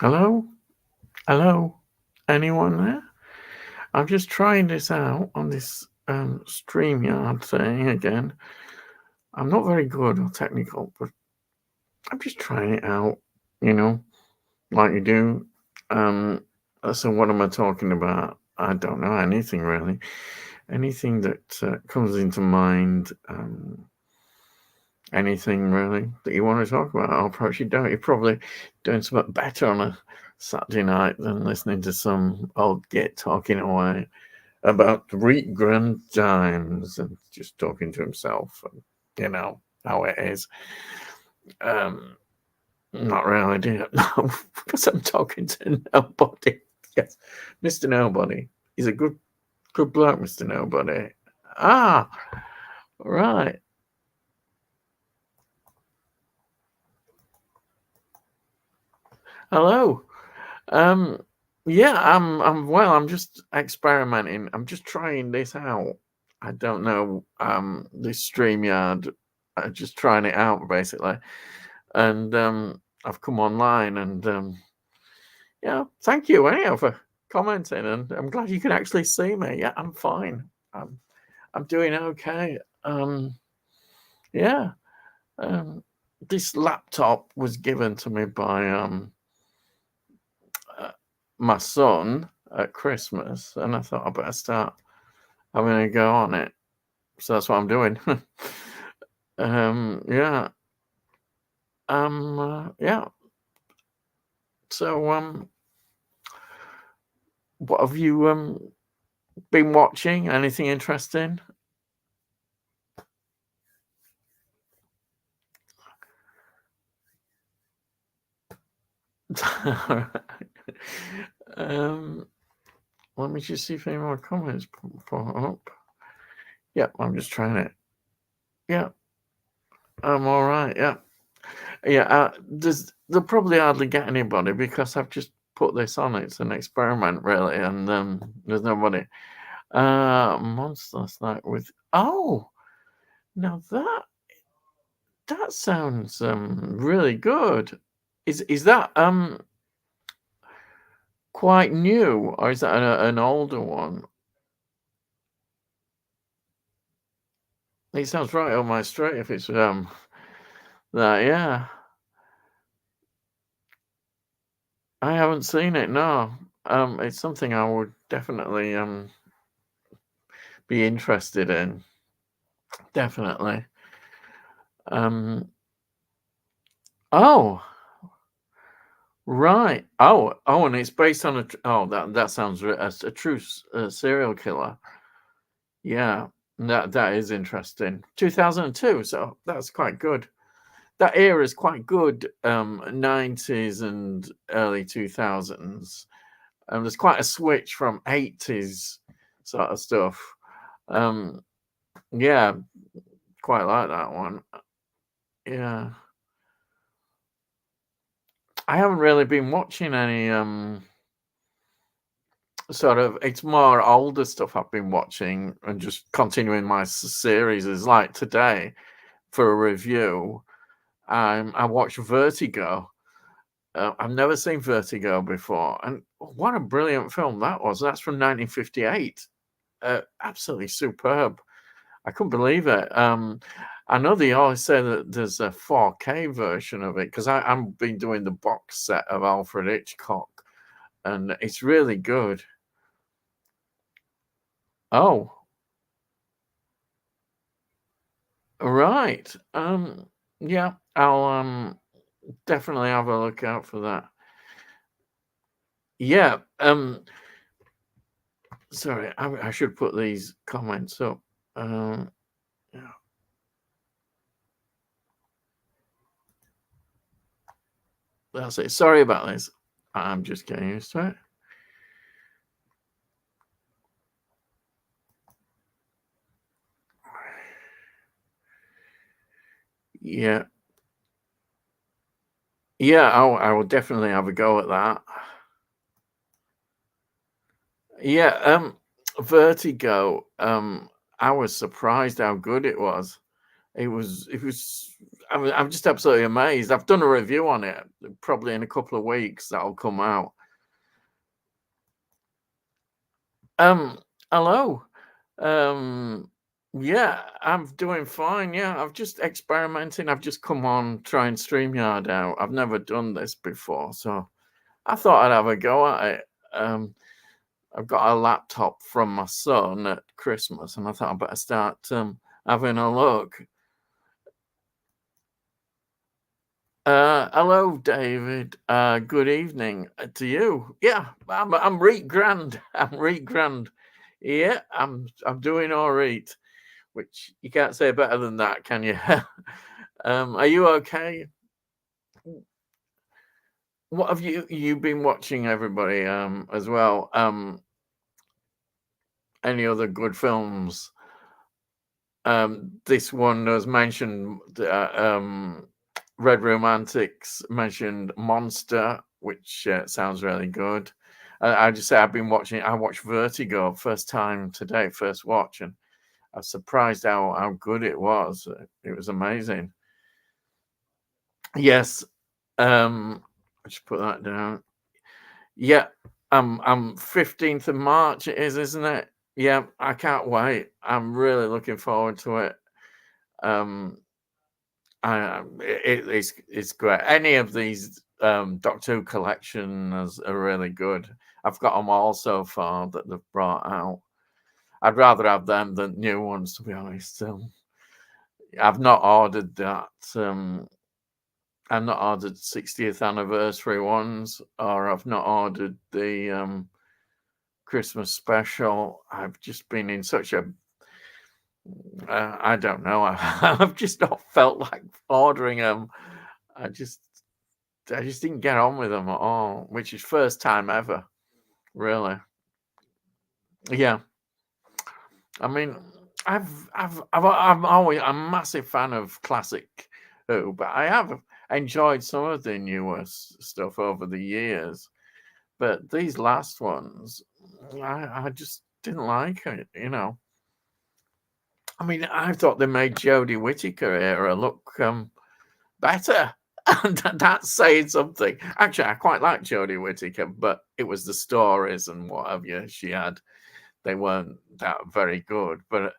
Hello? Hello? Anyone there? I'm just trying this out on this StreamYard thing again. I'm not very good or technical, but I'm just trying it out, you know, like you do. Um, so what am I talking about? I don't know anything really. Anything that comes into mind. Anything really that you want to talk about? Or perhaps you don't. You're probably doing something better on a Saturday night than listening to some old git talking away about Greek grand times and just talking to himself and how it is. Um, Not really, do you? No, because I'm talking to nobody. Yes, Mr. Nobody. He's a good bloke, Mr. Nobody. Ah, right. Hello. Um, yeah, I'm well. I'm just experimenting. I'm just trying this out. I don't know. This StreamYard. Just trying it out basically, and I've come online and thank you anyhow for commenting, and I'm glad you can actually see me. Yeah, I'm fine. I'm doing okay. Yeah. Um, this laptop was given to me by uh, my son at Christmas, and I thought I better start having a go on it. So that's what I'm doing. Yeah. Yeah. So, what have you been watching? Anything interesting? um, Let me just see if any more comments pop up. Yeah, I'm just trying it. Yeah, I'm all right. Yeah. Yeah, they'll probably hardly get anybody because I've just put this on. It's an experiment, really, and there's nobody. Monsters Night with now that sounds really good. Is that quite new or is that an older one? It sounds right on my street if it's that yeah. I haven't seen it, no. It's something I would definitely be interested in. Definitely. Um, oh, right. Oh, and it's based on that sounds a true serial killer. Yeah, that is interesting. 2002, so that's quite good. That era is quite good. 90s and early 2000s. There's quite a switch from 80s sort of stuff. Um, yeah, quite like that one. Yeah. I haven't really been watching any sort of it's more older stuff I've been watching and just continuing my series is like today for a review. I watched Vertigo. I've never seen Vertigo before, and what a brilliant film that was. That's from 1958. Absolutely superb. I couldn't believe it. I know they always say that there's a 4K version of it because I've been doing the box set of Alfred Hitchcock, and it's really good. Oh, right. Yeah, I'll definitely have a look out for that. Yeah. Sorry, I should put these comments up. Yeah, that's it. Sorry about this. I'm just getting used to it. Yeah. Yeah, I will definitely have a go at that. Yeah, Vertigo, I was surprised how good it was. It was I'm just absolutely amazed. I've done a review on it. Probably in a couple of weeks that'll come out. Hello. Um, yeah, I'm doing fine. Yeah, I've just experimenting. I've just come on trying StreamYard out. I've never done this before, so I thought I'd have a go at it. I've got a laptop from my son at Christmas, and I thought I'd better start having a look. Hello, David. Good evening to you. Yeah, I'm Reet Grand. I'm Reet Grand. Yeah, I'm doing all right. Which you can't say better than that, can you? Are you okay? What have you been watching, everybody? As well. Any other good films? This one was mentioned. Red Romantics mentioned Monster, which sounds really good. I just say I've been watching. I watched Vertigo first time today, first watch, and I was surprised how good it was. It was amazing. Yes. I just put that down. Yeah. I'm 15th of March. It is, isn't it? Yeah. I can't wait. I'm really looking forward to it. It's great. Any of these Doctor Who collections are really good. I've got them all so far that they've brought out. I'd rather have them than new ones, to be honest. I've not ordered that. I've not ordered 60th anniversary ones, or I've not ordered the Christmas special. I've just been in such a I don't know. I've just not felt like ordering them. I just didn't get on with them at all, which is first time ever, really. Yeah, I mean, I'm always a massive fan of classic Who, but I have enjoyed some of the newer stuff over the years. But these last ones, I just didn't like it. I mean, I thought they made Jodie Whittaker era look better. And that's saying something. Actually, I quite like Jodie Whittaker, but it was the stories and what have you she had. They weren't that very good. But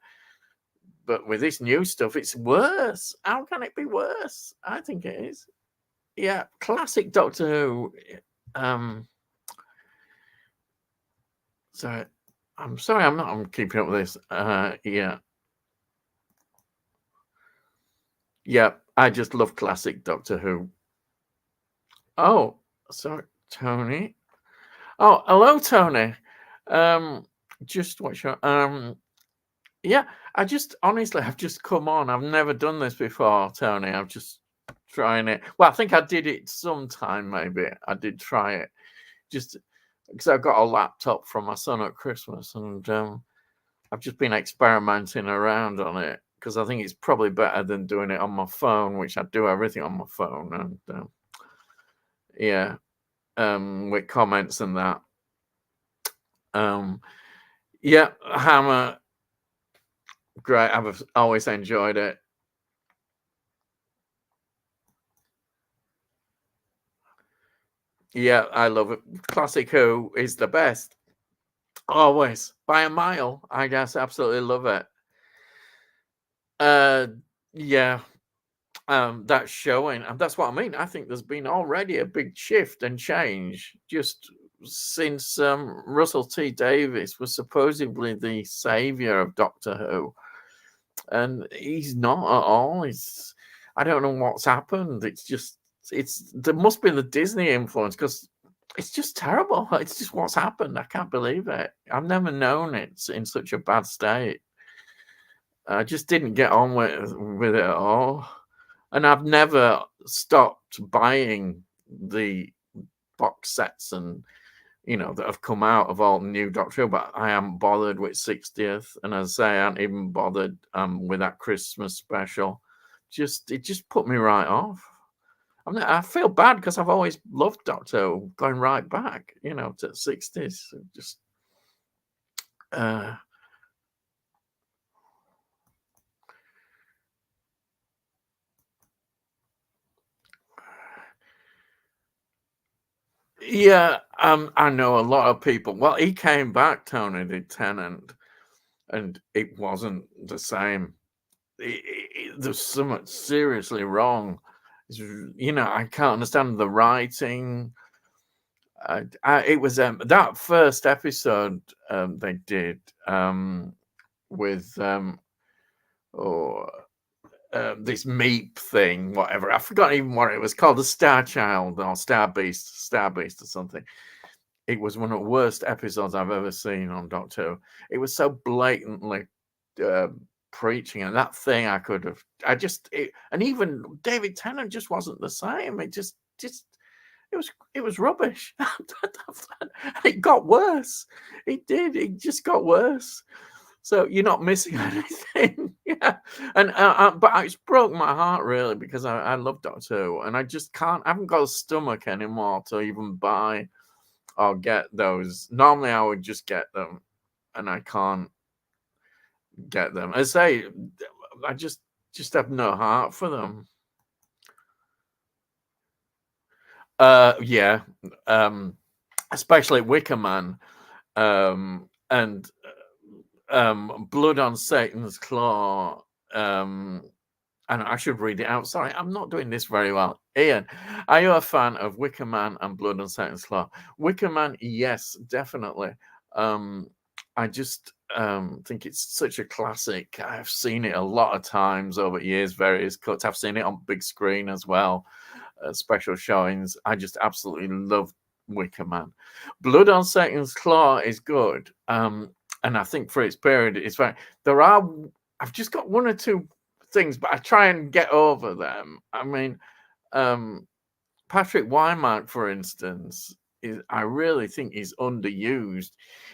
with this new stuff, it's worse. How can it be worse? I think it is. Yeah, classic Doctor Who. So I'm sorry, I'm keeping up with this. Yeah, I just love classic Doctor Who. Oh, sorry, Tony. Oh, hello, Tony. Just watch your yeah, I've just come on. I've never done this before, Tony. I'm just trying it. Well, I think I did it sometime, maybe. I did try it. Just because I got a laptop from my son at Christmas, and I've just been experimenting around on it because I think it's probably better than doing it on my phone, which I do everything on my phone, and yeah, with comments and that. Yeah, Hammer, great. I've always enjoyed it. Yeah, I love it. Classic Who is the best. Always by a mile. I guess absolutely love it. Uh yeah. That's showing, and that's what I mean. I think there's been already a big shift and change just since Russell T Davies was supposedly the savior of Doctor Who, and he's not at all. I don't know what's happened. It's there must be the Disney influence because it's just terrible. It's just what's happened. I can't believe it. I've never known it in such a bad state. I just didn't get on with it at all. And I've never stopped buying the box sets and that have come out of all new Doctor Who, but I haven't bothered with 60th, and as I say, I haven't even bothered with that Christmas special. It just put me right off. I feel bad because I've always loved Doctor Who, going right back, to the 60s. Just Yeah, I know a lot of people. Well, he came back, Tony did Tennant, and it wasn't the same. There's something seriously wrong. I can't understand the writing. It was that first episode they did with oh, this Meep thing, whatever. I forgot even what it was called, the Star Child or Star Beast or something. It was one of the worst episodes I've ever seen on Doctor Who. It was so blatantly uh, preaching, and that thing and even David Tennant just wasn't the same. It was rubbish. It got worse. It did. It just got worse. So you're not missing anything. Yeah, and but it's broke my heart really because I love Doctor Who, and I just can't. I haven't got a stomach anymore to even buy or get those. Normally, I would just get them, and I can't get them. I say, I just have no heart for them. Yeah, especially Wicker Man, and Blood on Satan's Claw. And I should read it out. Sorry, I'm not doing this very well. Ian, are you a fan of Wicker Man and Blood on Satan's Claw? Wicker Man, yes, definitely. I just think it's such a classic. I've seen it a lot of times over years, various cuts. I've seen it on big screen as well, special showings. I just absolutely love Wicker Man. Blood on Satan's Claw is good. And I think for its period, it's fine. I've just got one or two things, but I try and get over them. I mean, Patrick Wymark, for instance, I really think he's underused.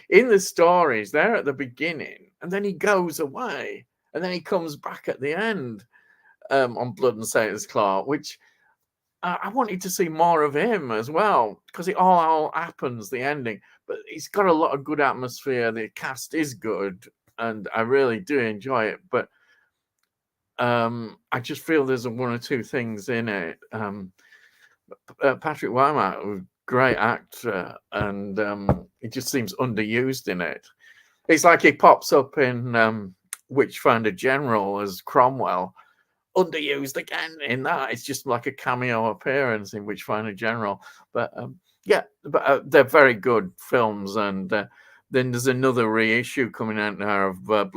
In the stories, they're at the beginning, and then he goes away, and then he comes back at the end on Blood and Satan's Claw, which I wanted to see more of him as well, because it all happens, the ending. But he's got a lot of good atmosphere. The cast is good, and I really do enjoy it. But I just feel there's one or two things in it. Patrick Wymark, great actor, and he just seems underused in it. It's like he pops up in Witchfinder General as Cromwell, underused again in that. It's just like a cameo appearance in Witchfinder General. But they're very good films, and then there's another reissue coming out now of Blood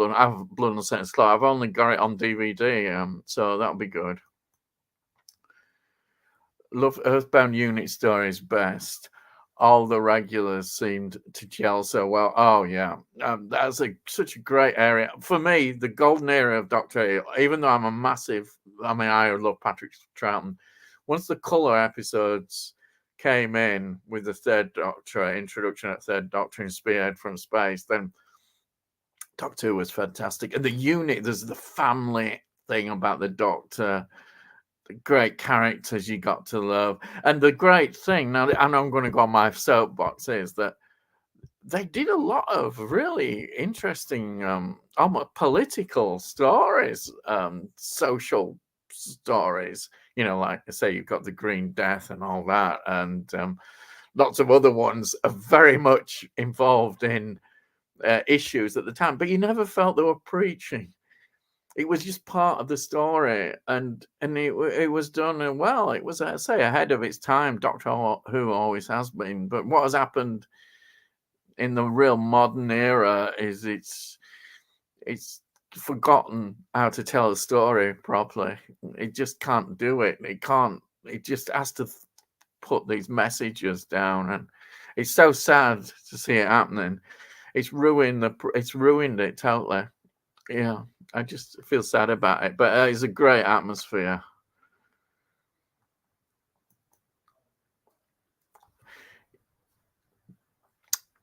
and Satan's Claw. I've only got it on DVD, so that'll be good. Love Earthbound Unit stories best. All the regulars seemed to gel so well. Oh yeah, that's such a great area for me. The golden era of Doctor Who. Even though I'm a massive, I love Patrick Troughton. Once the color episodes came in with the Third Doctor introduction at Third Doctor and Spearhead from Space, then Doctor Who was fantastic. And the unit, there's the family thing about the Doctor. Great characters you got to love. And the great thing, now I know I'm going to go on my soapbox, is that they did a lot of really interesting almost political stories, social stories, like I say, you've got the Green Death and all that, and lots of other ones are very much involved in issues at the time, but you never felt they were preaching. It was just part of the story, and it was done well. It was, I say, ahead of its time. Doctor Who always has been, but what has happened in the real modern era is it's forgotten how to tell a story properly. It just can't do it. It just has to put these messages down, and it's so sad to see it happening. It's ruined it totally. Yeah, I just feel sad about it, but it's a great atmosphere.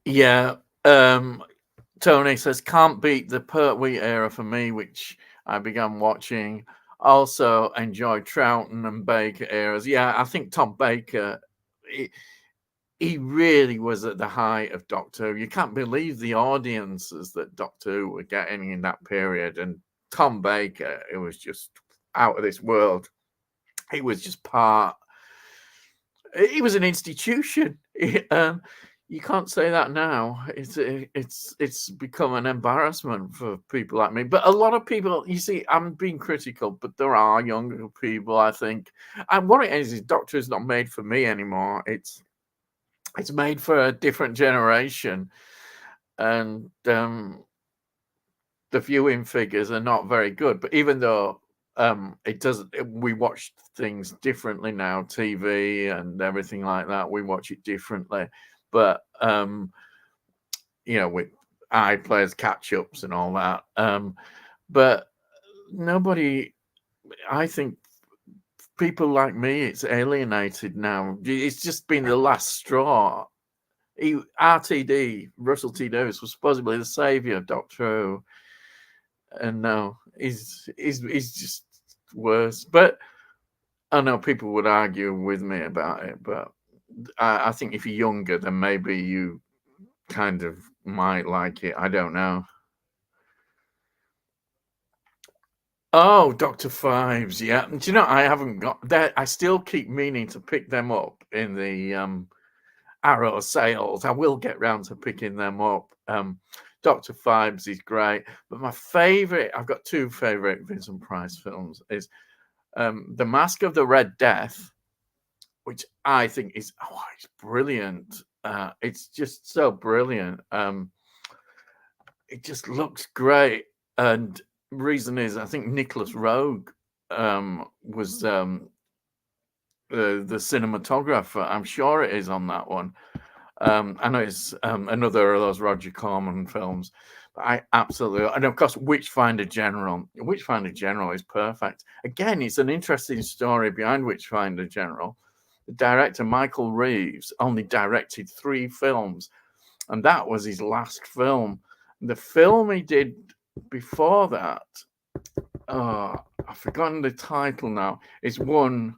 Yeah, Tony says can't beat the Pertwee era for me, which I began watching. Also enjoyed Troughton and Baker eras. Yeah, I think Tom Baker, he really was at the height of Doctor Who. You can't believe the audiences that Doctor Who were getting in that period. And Tom Baker, it was just out of this world. He was just he was an institution. You can't say that now. It's become an embarrassment for people like me. But a lot of people, you see, I'm being critical, but there are younger people, I think. And what it is Doctor is not made for me anymore. It's made for a different generation, and the viewing figures are not very good. But even though it doesn't, we watch things differently now, TV and everything like that. We watch it differently, but with iPlayers catch ups and all that. But nobody, I think, people like me, it's alienated now. It's just been the last straw. RTD, Russell T Davies, was supposedly the savior of Doctor Who, and no, he's just worse. But I know people would argue with me about it, but I think if you're younger, then maybe you kind of might like it. I don't know. Oh, Dr. Fives, yeah. Do you know, I haven't got that. I still keep meaning to pick them up in the Arrow sales. I will get round to picking them up. Dr. Fives is great, but my favorite, I've got two favorite Vincent Price films, is The Mask of the Red Death, which I think is it's brilliant. It's just so brilliant. It just looks great, and reason is I think Nicholas Roeg was the cinematographer. I'm sure it is on that one. I know it's another of those Roger Corman films, but I absolutely, and of course, Witchfinder General. Witchfinder General is perfect. Again, it's an interesting story behind Witchfinder General. The director, Michael Reeves, only directed 3 films, and that was his last film. The film he did before that, I've forgotten the title now. It's one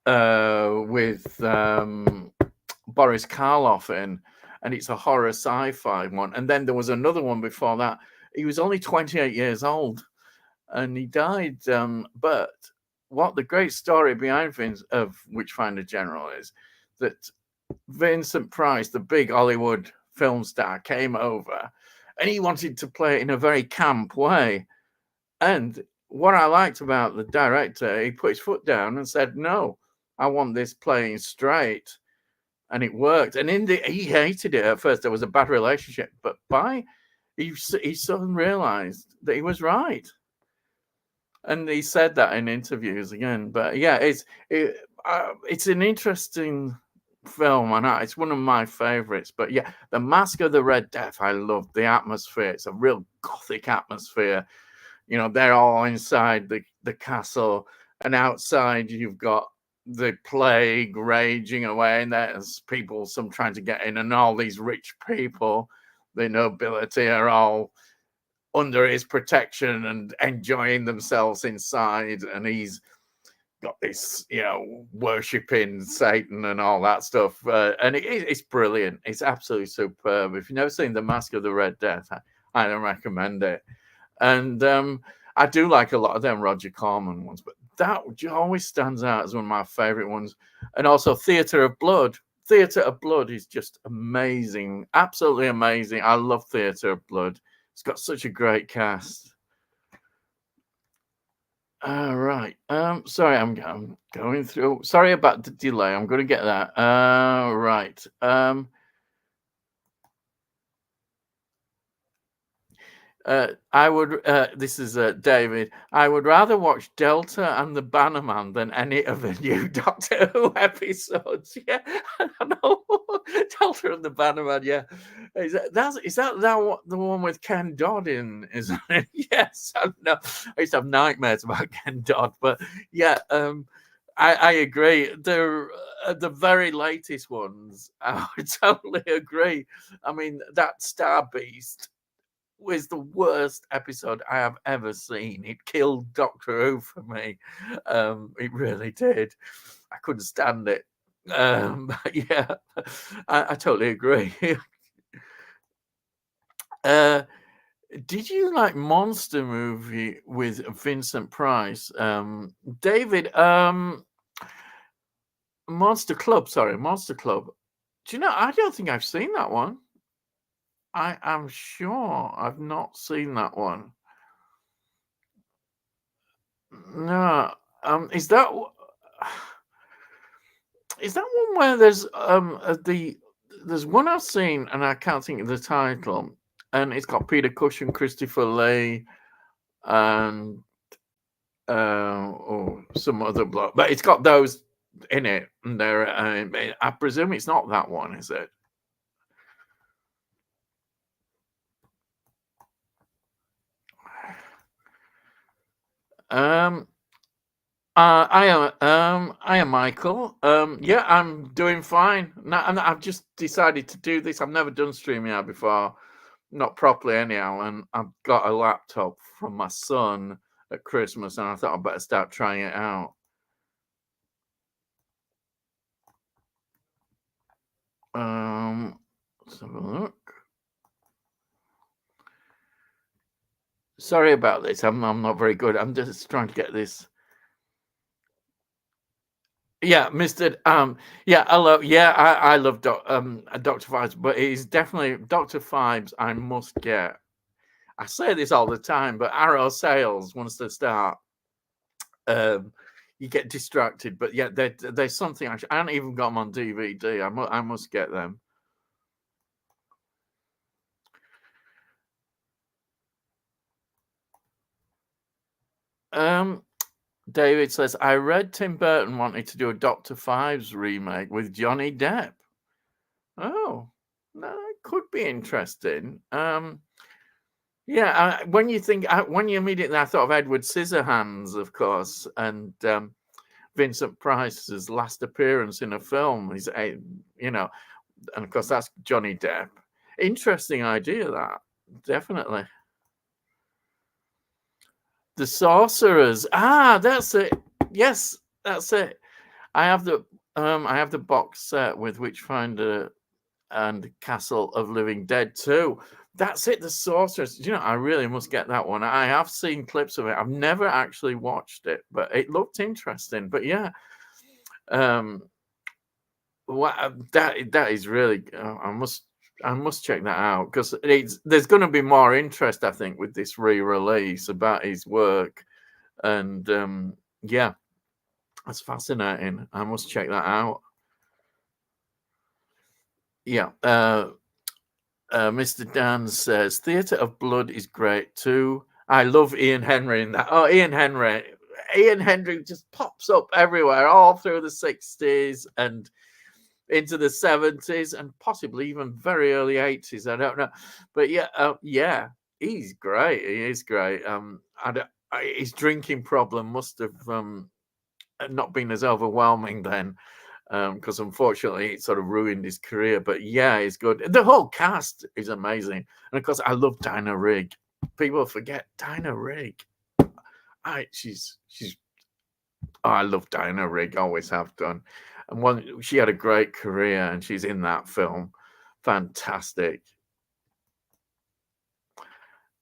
with Boris Karloff in, and it's a horror sci-fi one. And then there was another one before that. He was only 28 years old, and he died. But what the great story behind of Witchfinder General is that Vincent Price, the big Hollywood film star, came over, and he wanted to play it in a very camp way. And what I liked about the director, he put his foot down and said, "No, I want this playing straight," and it worked. And he hated it at first. There was a bad relationship, but he soon realized that he was right, and he said that in interviews again. But yeah, it's an interesting film, and it's one of my favorites. But yeah, The Mask of the Red Death, I love the atmosphere. It's a real gothic atmosphere. They're all inside the castle, and outside you've got the plague raging away, and there's people, some trying to get in, and all these rich people, the nobility, are all under his protection and enjoying themselves inside, and he's got this, worshipping Satan and all that stuff, and it's brilliant. It's absolutely superb. If you've never seen The Mask of the Red Death, I don't recommend it. And I do like a lot of them Roger Corman ones, but that always stands out as one of my favorite ones. And also Theatre of Blood. Theatre of Blood is just amazing, absolutely amazing. I love Theatre of Blood. It's got such a great cast. All right. Sorry, I'm going through. Sorry about the delay. I'm going to get that. Right. I would. This is David. I would rather watch Delta and the Bannerman than any of the new Doctor Who episodes. Yeah, I know. Delta and the Bannerman. Yeah, is that the one with Ken Dodd in? Isn't it? Yes. I know. I used to have nightmares about Ken Dodd, but yeah. I agree. The very latest ones, I would totally agree. I mean, that Star Beast was the worst episode I have ever seen. It killed Doctor Who for me. It really did. I couldn't stand it. Yeah, I totally agree. Did you like Monster Movie with Vincent Price? David, Monster Club. Sorry, Monster Club. Do you know? I don't think I've seen that one. I am sure I've not seen that one. No. Is that is that one where there's one I've seen and I can't think of the title, and it's got Peter Cush and Christopher Lee and some other bloke, but it's got those in it, and they're I presume it's not that one, is it? I am Michael. Yeah, I'm doing fine. Now, and I've just decided to do this. I've never done StreamYard before, not properly anyhow. And I've got a laptop from my son at Christmas, and I thought I'd better start trying it out. Let's have a look. Sorry about this. I'm not very good. I'm just trying to get this. Yeah, Mr. Yeah, hello. Yeah, I love Dr. Phibes, but it's definitely Dr. Phibes I must get. I say this all the time, but Arrow sales, once they start, you get distracted. But yeah, there's something I haven't even got them on DVD. I must get them. David says, I read Tim Burton wanted to do a Dr. Phibes remake with Johnny Depp. Oh, no, it could be interesting. Yeah, when you immediately, I thought of Edward Scissorhands, of course, and Vincent Price's last appearance in a film. He's, and of course that's Johnny Depp. Interesting idea, that, definitely. The Sorcerers. That's it. Yes, that's it. I have the box set with Witchfinder and Castle of Living Dead 2. That's it, The Sorcerers. You know, I really must get that one. I have seen clips of it. I've never actually watched it, but it looked interesting. But yeah, that is really. I must check that out, because there's going to be more interest, I think, with this re-release about his work, and yeah, that's fascinating. I must check that out. Yeah. Mr. Dan says Theatre of Blood is great too. I love Ian Henry in that. Oh, Ian Henry just pops up everywhere, all through the 60s and into the 70s, and possibly even very early 80s. I don't know, but yeah, he's great. He is great. His drinking problem must have not been as overwhelming then, because unfortunately it sort of ruined his career. But yeah, it's good. The whole cast is amazing, and of course I love Dinah Rigg. People forget Dinah Rigg. I love Dinah Rigg, always have done. And she had a great career, and she's in that film. Fantastic.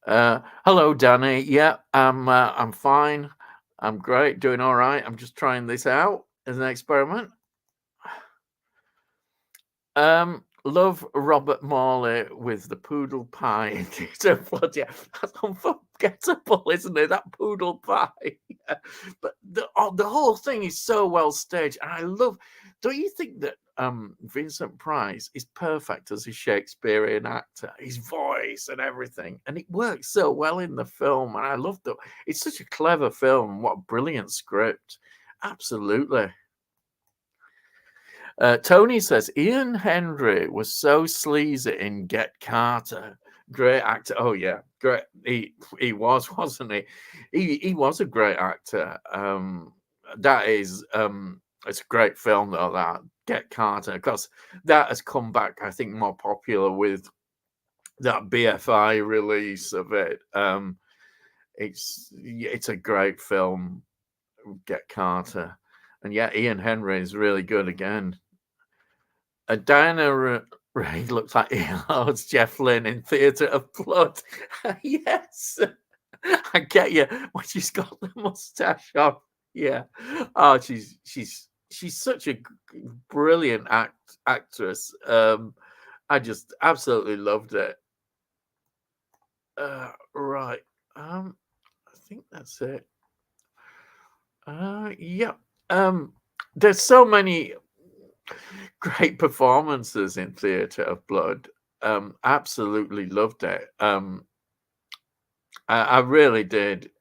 Hello, Danny. Yeah, I'm fine. I'm great, doing all right. I'm just trying this out as an experiment. Love Robert Morley with the poodle pie in Theatre of Blood. Yeah, that's unforgettable, isn't it? That poodle pie. Yeah. But the whole thing is so well staged, and I love. Don't you think that Vincent Price is perfect as a Shakespearean actor? His voice and everything, and it works so well in the film. And I love that. It's such a clever film. What a brilliant script! Absolutely. Tony says Ian Henry was so sleazy in Get Carter. Great actor. Oh yeah, great. He was, wasn't he? He was a great actor. That is it's a great film though. That Get Carter, because that has come back, I think, more popular with that BFI release of it. It's a great film, Get Carter, and yeah, Ian Henry is really good again. Diana Rigg looks like it's Jeff Lynne in Theatre of Blood. Yes, I get you when she's got the mustache on. Yeah. Oh, she's she's such a brilliant actress. I just absolutely loved it. Right. I think that's it. Yeah. There's so many great performances in Theatre of Blood. Absolutely loved it. I really did.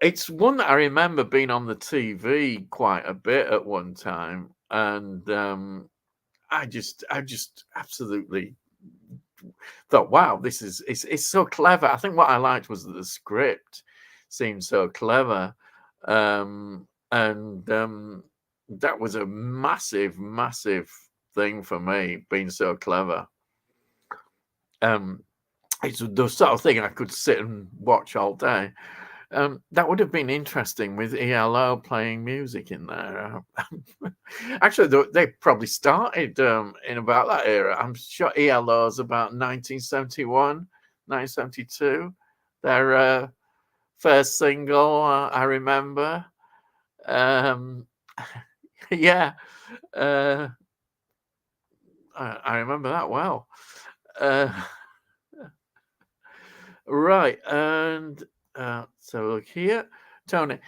It's one that I remember being on the TV quite a bit at one time, and I just absolutely thought, wow, this is it's so clever. I think what I liked was that the script seemed so clever, and that was a massive, massive thing for me, being so clever. It's the sort of thing I could sit and watch all day. That would have been interesting with ELO playing music in there. Actually, they probably started in about that era. I'm sure ELO is about 1971, 1972. Their first single, I remember. Yeah, uh, I remember that well. Right, and so look here, Tony.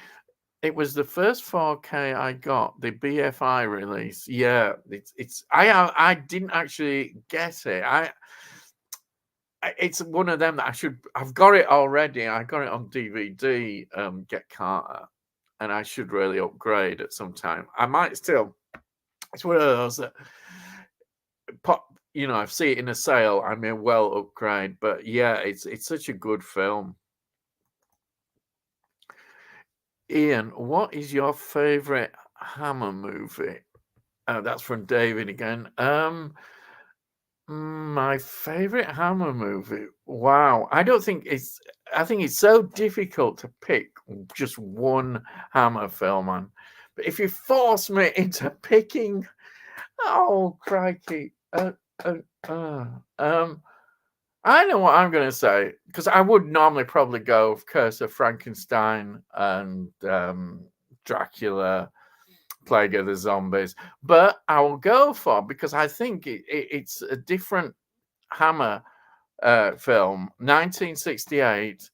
It was the first 4K I got, the BFI release. Yeah, it's I didn't actually get it. It's one of them that I've got it already. I got it on DVD, Get Carter, and I should really upgrade at some time. I might still. It's one of those that pop. I see it in a sale. I may well upgrade, but yeah, it's such a good film. Ian, what is your favorite Hammer movie? That's from David again. My favorite Hammer movie. Wow, I think it's so difficult to pick just one Hammer film on. But if you force me into picking, oh crikey, I know what I'm going to say, because I would normally probably go Curse of Frankenstein and Dracula, Plague of the Zombies, but I will go for, because I think it's a different Hammer film, 1968,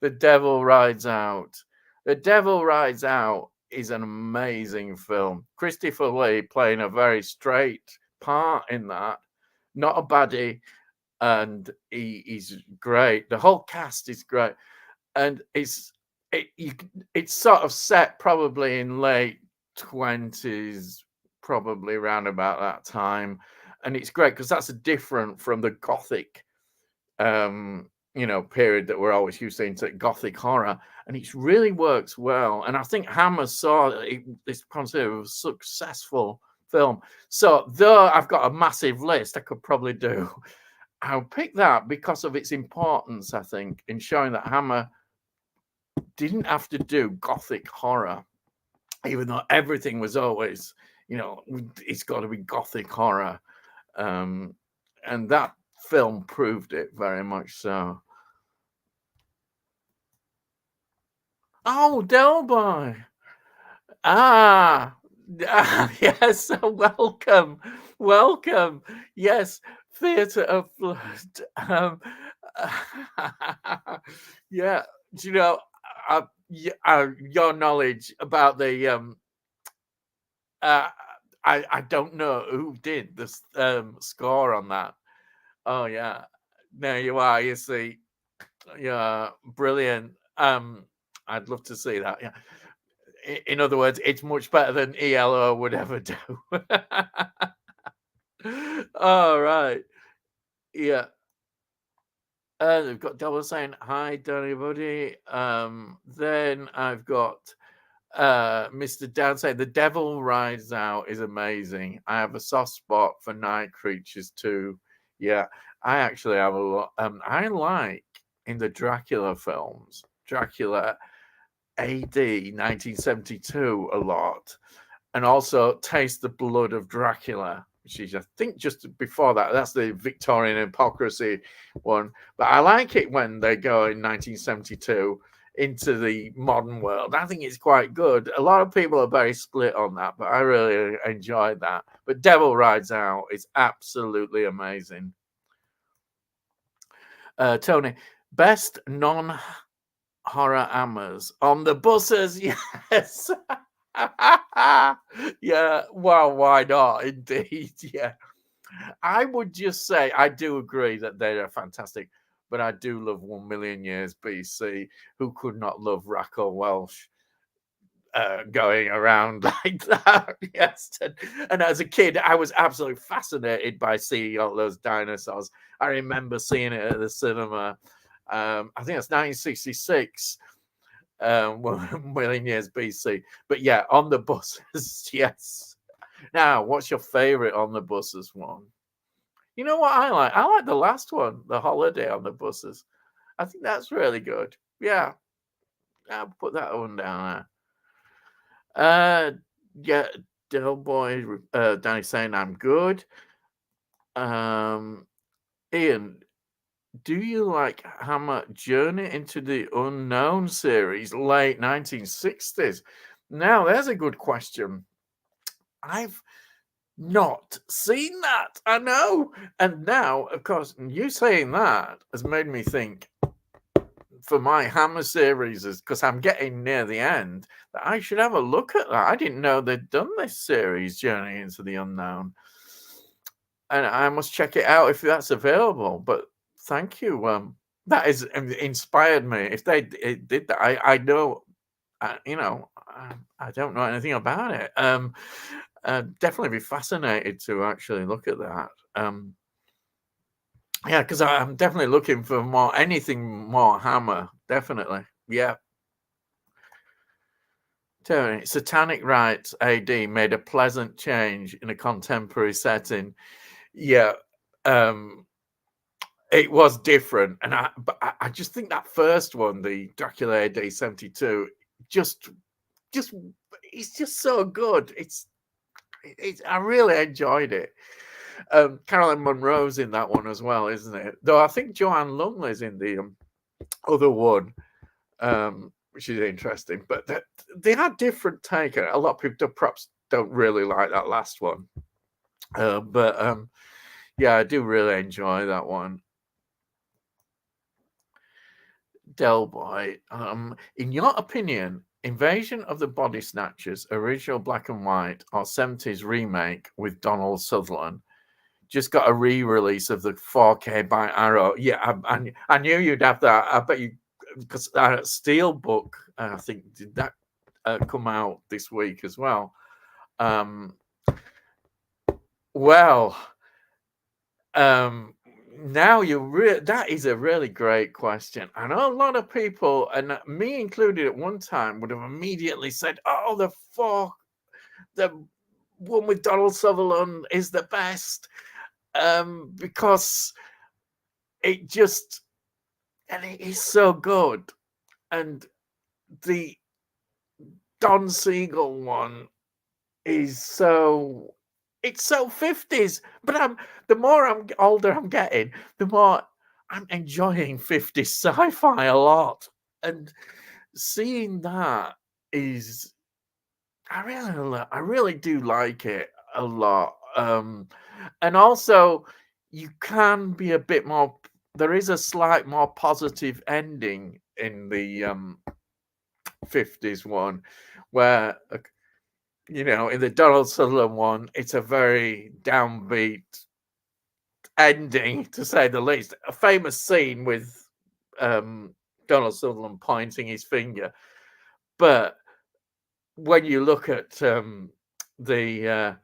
The Devil Rides Out. The Devil Rides Out is an amazing film. Christopher Lee playing a very straight part in that, not a baddie, and he's great. The whole cast is great, and it's sort of set probably in late 20s, probably around about that time, and it's great because that's different from the Gothic period that we're always used to, into Gothic horror, and it really works well. And I think Hammer saw it's considered a successful film. So though I've got a massive list I could probably do, I'll pick that because of its importance, I think, in showing that Hammer didn't have to do Gothic horror, even though everything was always, it's got to be Gothic horror. And that film proved it very much so. Oh, Delby. Yes, welcome. Welcome. Yes, Theatre of Blood. Yeah, do you know, your knowledge about the I don't know who did this score on that. Oh yeah, there you are. You see, yeah, brilliant. I'd love to see that. Yeah. In other words, it's much better than ELO would ever do. All right. Yeah. They've got Double saying hi to anybody. Then I've got Mr. Dan saying The Devil Rides Out is amazing. I have a soft spot for night creatures too. Yeah, I actually have a lot. I like in the Dracula films, Dracula AD 1972 a lot, and also Taste the Blood of Dracula, which is, I think, just before that. That's the Victorian hypocrisy one. But I like it when they go in 1972 into the modern world. I think it's quite good. A lot of people are very split on that, but I really enjoyed that. But Devil Rides Out is absolutely amazing. Tony, best non-horror amas on the buses? Yes. Yeah, well, why not? Indeed, yeah. I would just say I do agree that they are fantastic, but I do love 1,000,000 Years BC. Who could not love Raquel Welch going around like that? Yes, and as a kid, I was absolutely fascinated by seeing all those dinosaurs. I remember seeing it at the cinema. I think it's 1966. 1,000,000 Years BC. But yeah, on the buses, yes. Now, what's your favorite on the buses one? You know what I like? I like the last one, the holiday on the buses. I think that's really good. Yeah, I'll put that one down there. Yeah, Del Boy, Danny saying I'm good. Ian, do you like Hammer Journey into the Unknown series, late 1960s? Now, there's a good question. I've not seen that. I know. And now, of course, you saying that has made me think for my Hammer series, because I'm getting near the end, that I should have a look at that. I didn't know they'd done this series, Journey into the Unknown. And I must check it out if that's available. But thank you. That has inspired me. If they did that, I know, you know, I don't know anything about it. Definitely be fascinated to actually look at that. Yeah, because I'm definitely looking for anything more Hammer. Definitely, yeah. Tony, Satanic Rites AD made a pleasant change in a contemporary setting. Yeah, it was different, and I just think that first one, the Dracula AD 72, just it's just so good. I really enjoyed it. Carolyn Monroe's in that one as well, isn't it? Though I think Joanne Lumley's in the other one, which is interesting. But they had different take. A lot of people perhaps don't really like that last one. But yeah, I do really enjoy that one. Del Boy, in your opinion, Invasion of the Body Snatchers, original black and white or 70s remake with Donald Sutherland, just got a re-release of the 4K by Arrow. Yeah, I knew you'd have that. I bet you, because Steelbook, I think, did that come out this week as well. Now that is a really great question. I know a lot of people, and me included at one time, would have immediately said, "Oh, the one with Donald Sutherland is the best," because it just, and it is so good, and the Don Siegel one is so. It's so 50s, but the more I'm older I'm getting, the more I'm enjoying 50s sci-fi a lot. And seeing that is, I really do like it a lot. And also you can be a bit more, there is a slight more positive ending in the 50s one, where in the Donald Sutherland one, it's a very downbeat ending, to say the least. A famous scene with Donald Sutherland pointing his finger. But when you look at the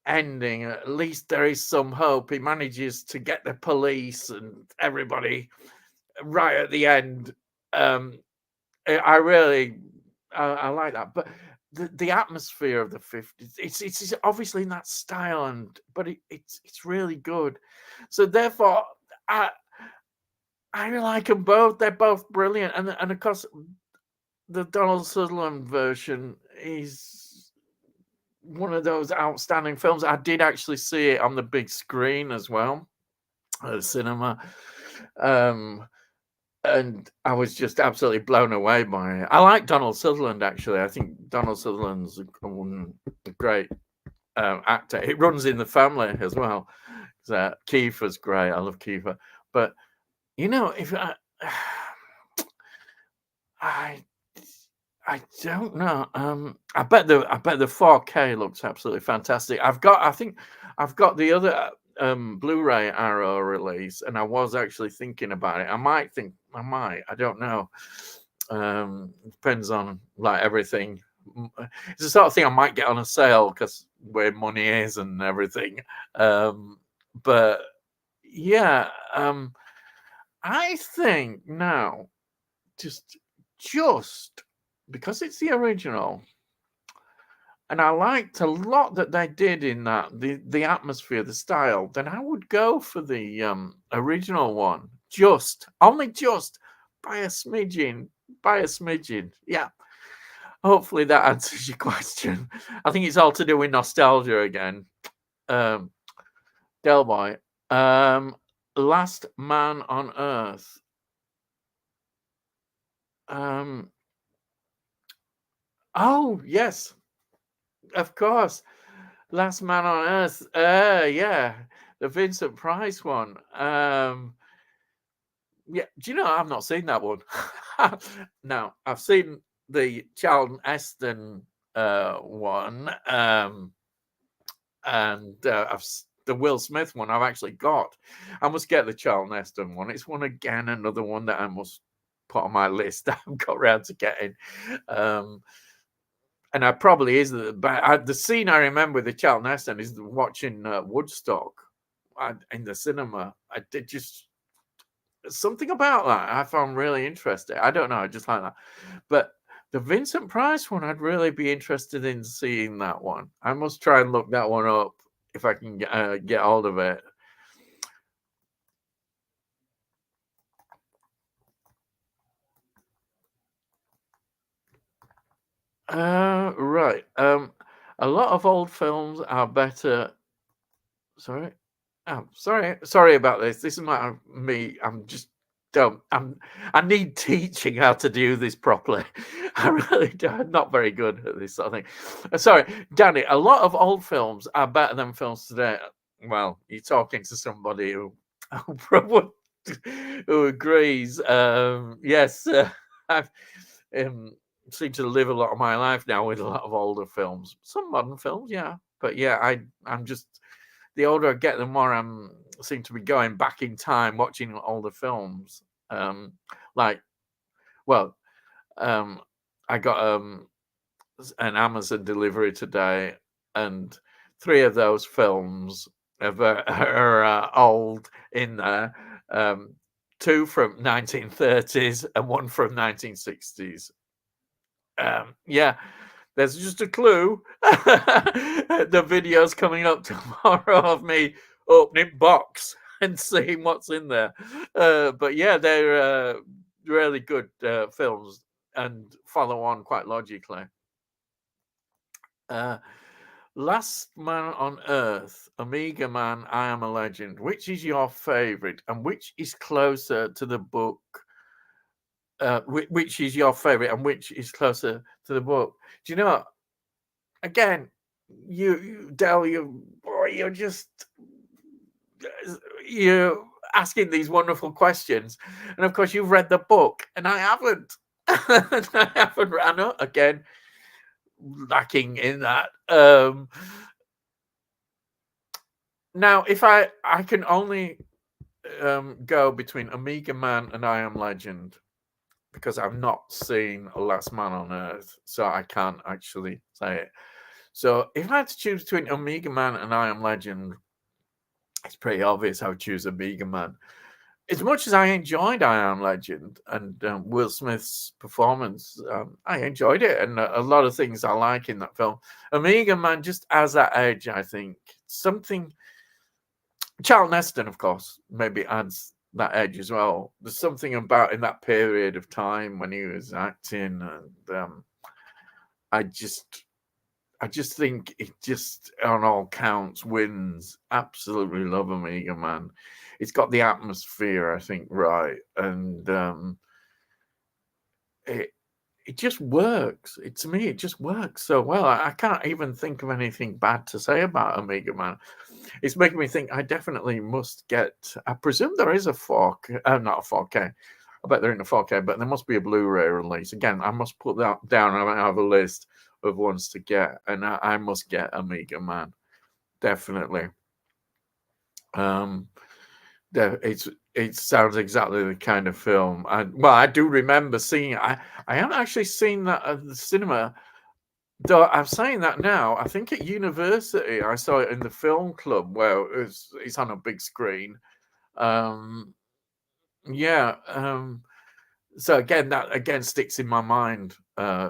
ending, at least there is some hope. He manages to get the police and everybody right at the end. I really, I like that. But the atmosphere of the 50s, it's obviously in that style, but it's really good. So therefore, I like them both. They're both brilliant, and of course, the Donald Sutherland version is one of those outstanding films. I did actually see it on the big screen as well at the cinema. and I was just absolutely blown away by it. I like Donald Sutherland, actually. I think Donald Sutherland's a great actor. It runs in the family as well. Kiefer's great. I love Kiefer. But if I don't know. I bet the 4K looks absolutely fantastic. I think I've got the other Blu-ray Arrow release, and I was actually thinking about it. I might. I don't know. Depends on like everything. It's the sort of thing I might get on a sale because where money is and everything. But yeah, I think now just because it's the original, and I liked a lot that they did in that, the atmosphere, the style, then I would go for the original one. Only just by a smidgen. Yeah. Hopefully that answers your question. I think it's all to do with nostalgia again. Del Boy. Last Man on Earth. Oh, yes. Of course. Last Man on Earth. Yeah. The Vincent Price one. Yeah. Do you know, I've not seen that one. No, I've seen the Charlton Heston one. And the Will Smith one I've actually got. I must get the Charlton Heston one. It's another one that I must put on my list that I've got around to getting. And I probably is, but the scene I remember with the Charlton Heston is watching Woodstock in the cinema. I did just something about that I found really interesting. I don't know, I just like that. But the Vincent Price one, I'd really be interested in seeing that one. I must try and look that one up if I can get hold of it. Right. A lot of old films are better. Sorry. Oh, sorry about this. This is me. I'm just don't. I need teaching how to do this properly. I really do. I'm not very good at this sort of thing. Sorry, Danny. A lot of old films are better than films today. Well, you're talking to somebody who who agrees. Yes, I've seemed to live a lot of my life now with a lot of older films. Some modern films, yeah, but yeah, I'm just. The older I get, the more I'm seem to be going back in time, watching older films. I got an Amazon delivery today, and 3 of those films are old in there. 2 from 1930s and 1 from 1960s. Yeah. There's just a clue. The video's coming up tomorrow of me opening box and seeing what's in there. But yeah, they're really good films and follow on quite logically. Last Man on Earth, Omega Man, I Am a Legend. Which is your favorite, and which is closer to the book? Which is your favorite, and which is closer to the book? Do you know? Again, Del, you're just you're asking these wonderful questions, and of course you've read the book, and I haven't. I haven't. I know, again, lacking in that. Now, if I can only go between Omega Man and I Am Legend, because I've not seen Last Man on Earth, so I can't actually say it. So if I had to choose between Omega Man and I Am Legend, it's pretty obvious I would choose Omega Man. As much as I enjoyed I Am Legend and Will Smith's performance, I enjoyed it, and a lot of things I like in that film. Omega Man just has that edge, I think. Something. Charlton Heston, of course, maybe adds that edge as well. There's something about in that period of time when he was acting, and I just think it just on all counts wins. Absolutely love Omega Man. It's got the atmosphere, I think, right, and it it just works. To me, it just works so well. I can't even think of anything bad to say about Omega Man. It's making me think I definitely must get. I presume there is a 4K, not a 4K. I bet they're in a 4K, but there must be a Blu-ray release. Again, I must put that down. I have a list of ones to get, and I must get Omega Man. Definitely. It sounds exactly the kind of film. I do remember seeing it. I haven't actually seen that at the cinema. Though I'm saying that now, I think at university I saw it in the film club where it's on a big screen. Um, yeah. So again, that again sticks in my mind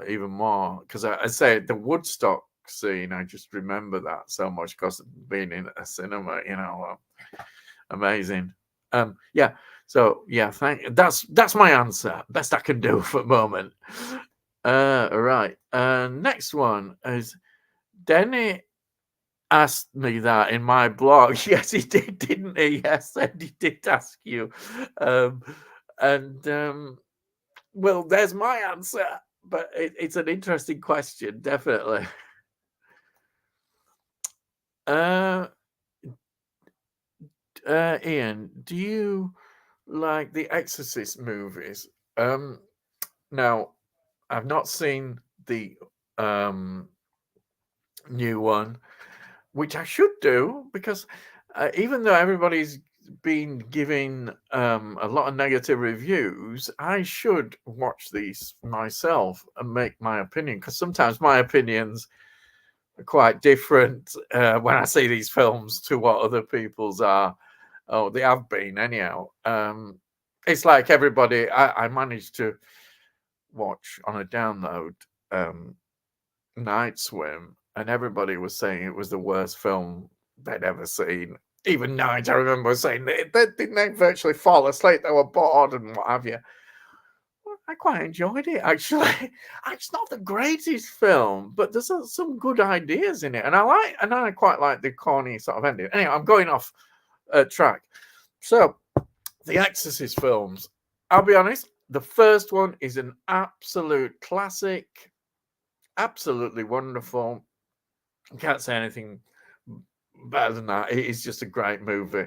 even more because I say the Woodstock scene. I just remember that so much because being in a cinema, amazing. Yeah. So yeah, that's my answer. Best I can do for the moment. Right. Next one is Denny asked me that in my blog. Yes, he did, didn't he? Yes, and he did ask you. Um, and well, there's my answer. But it's an interesting question, definitely. Uh, Ian, do you like the Exorcist movies? Now, I've not seen the new one, which I should do because even though everybody's been giving a lot of negative reviews, I should watch these myself and make my opinion because sometimes my opinions are quite different when I see these films to what other people's are. Oh, they have been anyhow. It's like everybody. I managed to watch on a download Night Swim, and everybody was saying it was the worst film they'd ever seen. Even Night, I remember saying they virtually fall asleep. They were bored and what have you. Well, I quite enjoyed it actually. It's not the greatest film, but there's some good ideas in it, and I quite like the corny sort of ending. Anyway, I'm going off track. So, the Exorcist films. I'll be honest. The first one is an absolute classic. Absolutely wonderful. I can't say anything better than that. It is just a great movie.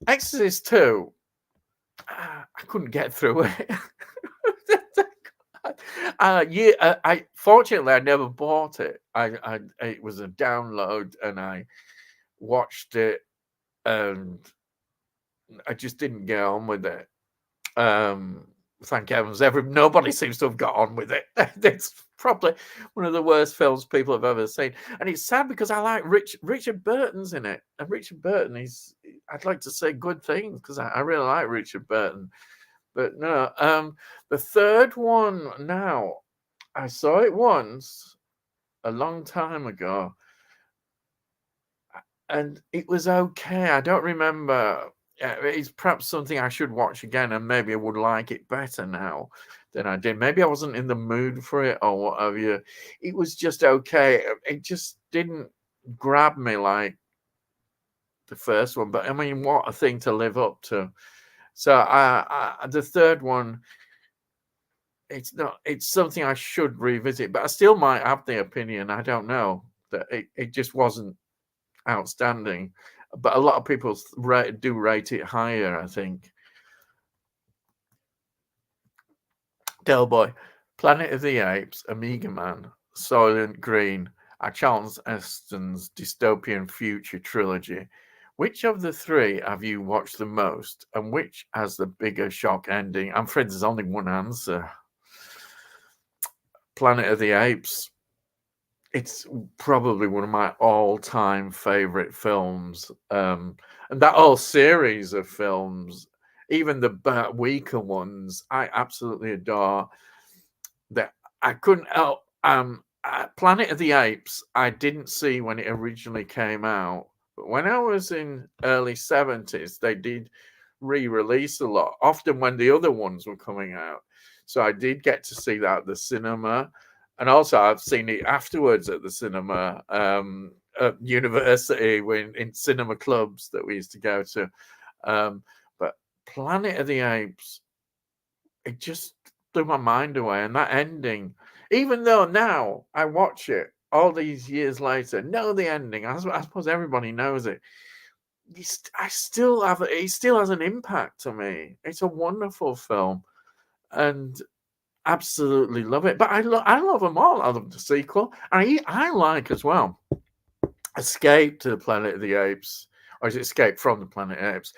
Exorcist 2, I couldn't get through it. I fortunately I never bought it. It was a download and I watched it and I just didn't get on with it. Thank heavens, nobody seems to have got on with it. It's probably one of the worst films people have ever seen, and it's sad because I like Richard Burton's in it, and Richard Burton I'd like to say good things because I really like Richard Burton, but no. The third one now, I saw it once a long time ago, and it was okay. I don't remember. It's perhaps something I should watch again, and maybe I would like it better now than I did. Maybe I wasn't in the mood for it or what have you. It was just okay. It just didn't grab me like the first one. But I mean, what a thing to live up to. So the third one, it's not. It's something I should revisit, but I still might have the opinion. I don't know that it just wasn't outstanding, but a lot of people do rate it higher, I think. Del Boy, Planet of the Apes, Omega Man, Soylent Green are Charlton Heston's dystopian future trilogy. Which of the three have you watched the most, and which has the bigger shock ending? I'm afraid there's only one answer. Planet of the Apes. It's probably one of my all-time favorite films, and that whole series of films, even the weaker ones, I absolutely adore. That I couldn't help. Planet of the Apes, I didn't see when it originally came out, but when I was in early 70s, they did re-release a lot, often when the other ones were coming out. So I did get to see that at the cinema. And also I've seen it afterwards at the cinema, at university, when in cinema clubs that we used to go to. But Planet of the Apes, it just blew my mind away. And that ending, even though now I watch it all these years later, know the ending. I suppose everybody knows it. I still have it. Still has an impact on me. It's a wonderful film, and absolutely love it. But I love them all. I love the sequel. I like as well Escape to the Planet of the Apes, or is it Escape from the Planet of the Apes?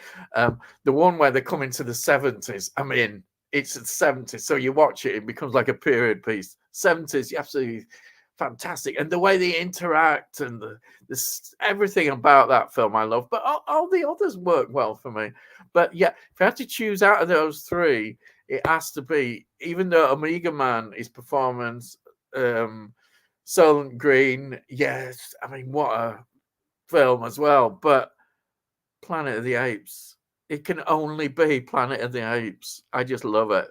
The one where they come into the 70s. I mean, it's the 70s, so you watch it, it becomes like a period piece. 70s, absolutely fantastic, and the way they interact and this everything about that film I love. But all the others work well for me. But yeah, if I had to choose out of those three, it has to be, even though Omega Man, his performance, Soylent Green, yes, I mean, what a film as well. But Planet of the Apes, it can only be Planet of the Apes. I just love it.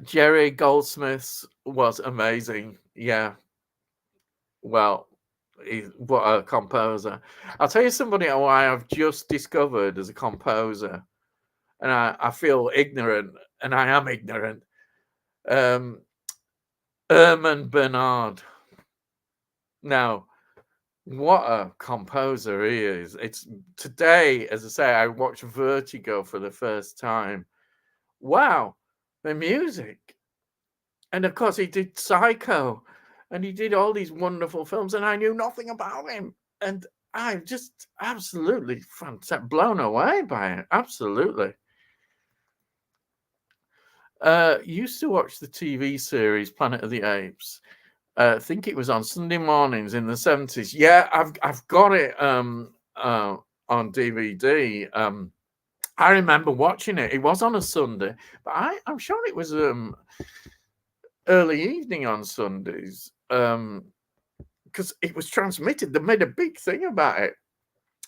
Jerry Goldsmith was amazing. Yeah. Well, what a composer. I'll tell you somebody who I have just discovered as a composer, and I feel ignorant, and I am ignorant. Herman Bernard. Now, what a composer he is. It's today, as I say, I watched Vertigo for the first time. Wow, the music. And of course, he did Psycho, and he did all these wonderful films, and I knew nothing about him. And I'm just absolutely blown away by it. Absolutely. Used to watch the TV series Planet of the Apes. I think it was on Sunday mornings in the 70s. Yeah, I've got it on DVD. I remember watching it. It was on a Sunday, but I'm sure it was early evening on Sundays, because it was transmitted. They made a big thing about it.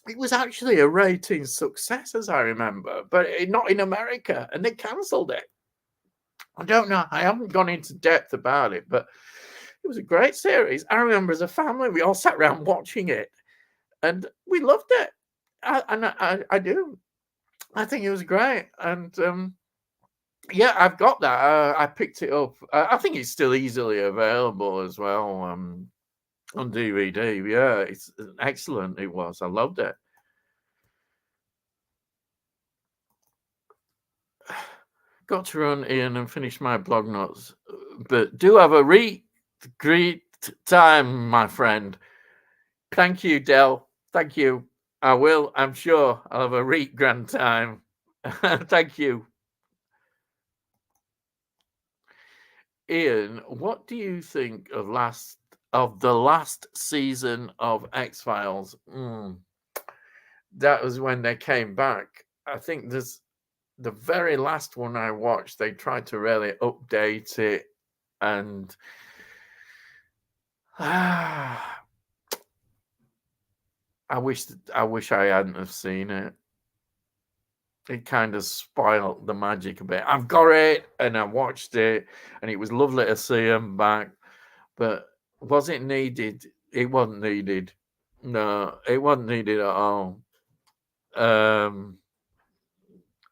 It was actually a rating success, as I remember, but not in America, and they cancelled it. I don't know. I haven't gone into depth about it, but it was a great series. I remember as a family, we all sat around watching it, and we loved it. I do. I think it was great, and yeah, I've got that. I picked it up. I think it's still easily available as well on DVD. Yeah, it's excellent. It was. I loved it. Got to run in and finish my blog notes, but do have a great time, my friend. Thank you, Del. Thank you. I will. I'm sure I'll have a grand time. Thank you. Ian, what do you think of the last season of X-Files? That was when they came back. I think there's the very last one I watched, they tried to really update it, and I wish I hadn't have seen it. It kind of spoiled the magic a bit. I've got it, and I watched it, and it was lovely to see him back. But was it needed? It wasn't needed. No, it wasn't needed at all.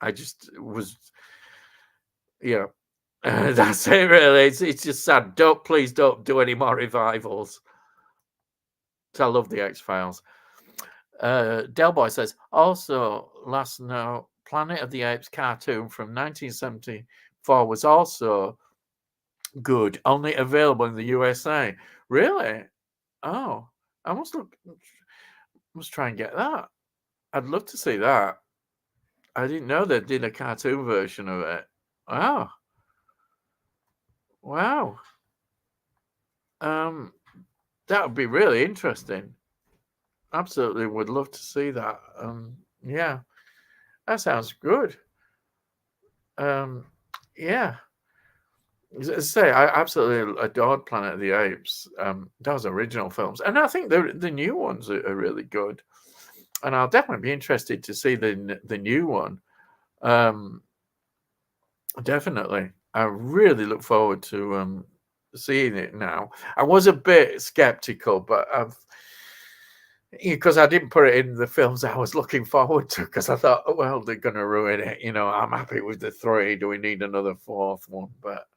I just was, you know, that's it really. It's just sad. Please don't do any more revivals. So I love the X-Files. Delboy says, also, last note, Planet of the Apes cartoon from 1974 was also good, only available in the USA. Really? Oh, I must try and get that. I'd love to see that. I didn't know they did a cartoon version of it. Wow. Wow. That would be really interesting. Absolutely would love to see that. Yeah. That sounds good. Yeah. As I say, I absolutely adored Planet of the Apes. Those original films. And I think the new ones are really good. And I'll definitely be interested to see the new one. Definitely. I really look forward to seeing it now. I was a bit skeptical, but because I didn't put it in the films I was looking forward to, because I thought, oh, well, they're going to ruin it. I'm happy with the 3. Do we need another 4th one? But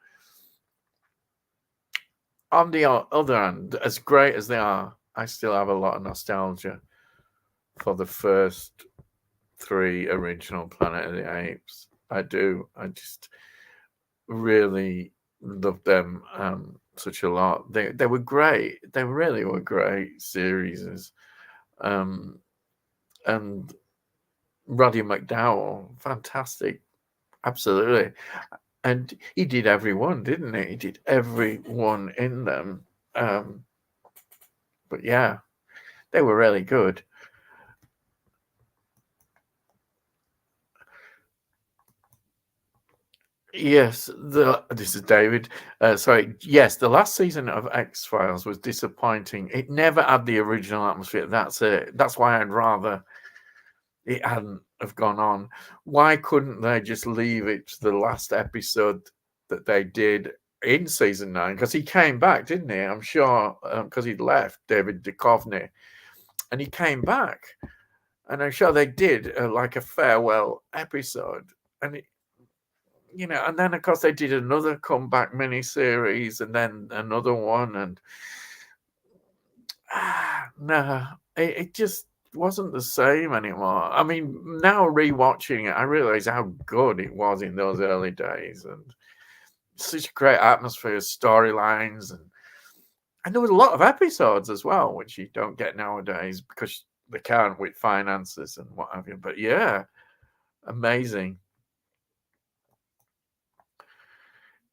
on the other hand, as great as they are, I still have a lot of nostalgia for the first 3 original Planet of the Apes. I do. I just really loved them such a lot. They were great. They really were great series. And Roddy McDowall, fantastic, absolutely. And he did every one, didn't he? He did every one in them. But yeah, they were really good. Yes, this is David. Sorry. Yes, the last season of X-Files was disappointing. It never had the original atmosphere. That's it. That's why I'd rather it hadn't have gone on. Why couldn't they just leave it to the last episode that they did in season 9? Because he came back, didn't he? I'm sure, because he'd left, David Duchovny, and he came back, and I'm sure they did like a farewell episode, and and then of course they did another comeback miniseries, and then another one, and no, it just wasn't the same anymore. I mean, now rewatching it, I realize how good it was in those early days, and such a great atmosphere, storylines, and there was a lot of episodes as well, which you don't get nowadays because they can't with finances and what have you. But yeah, amazing.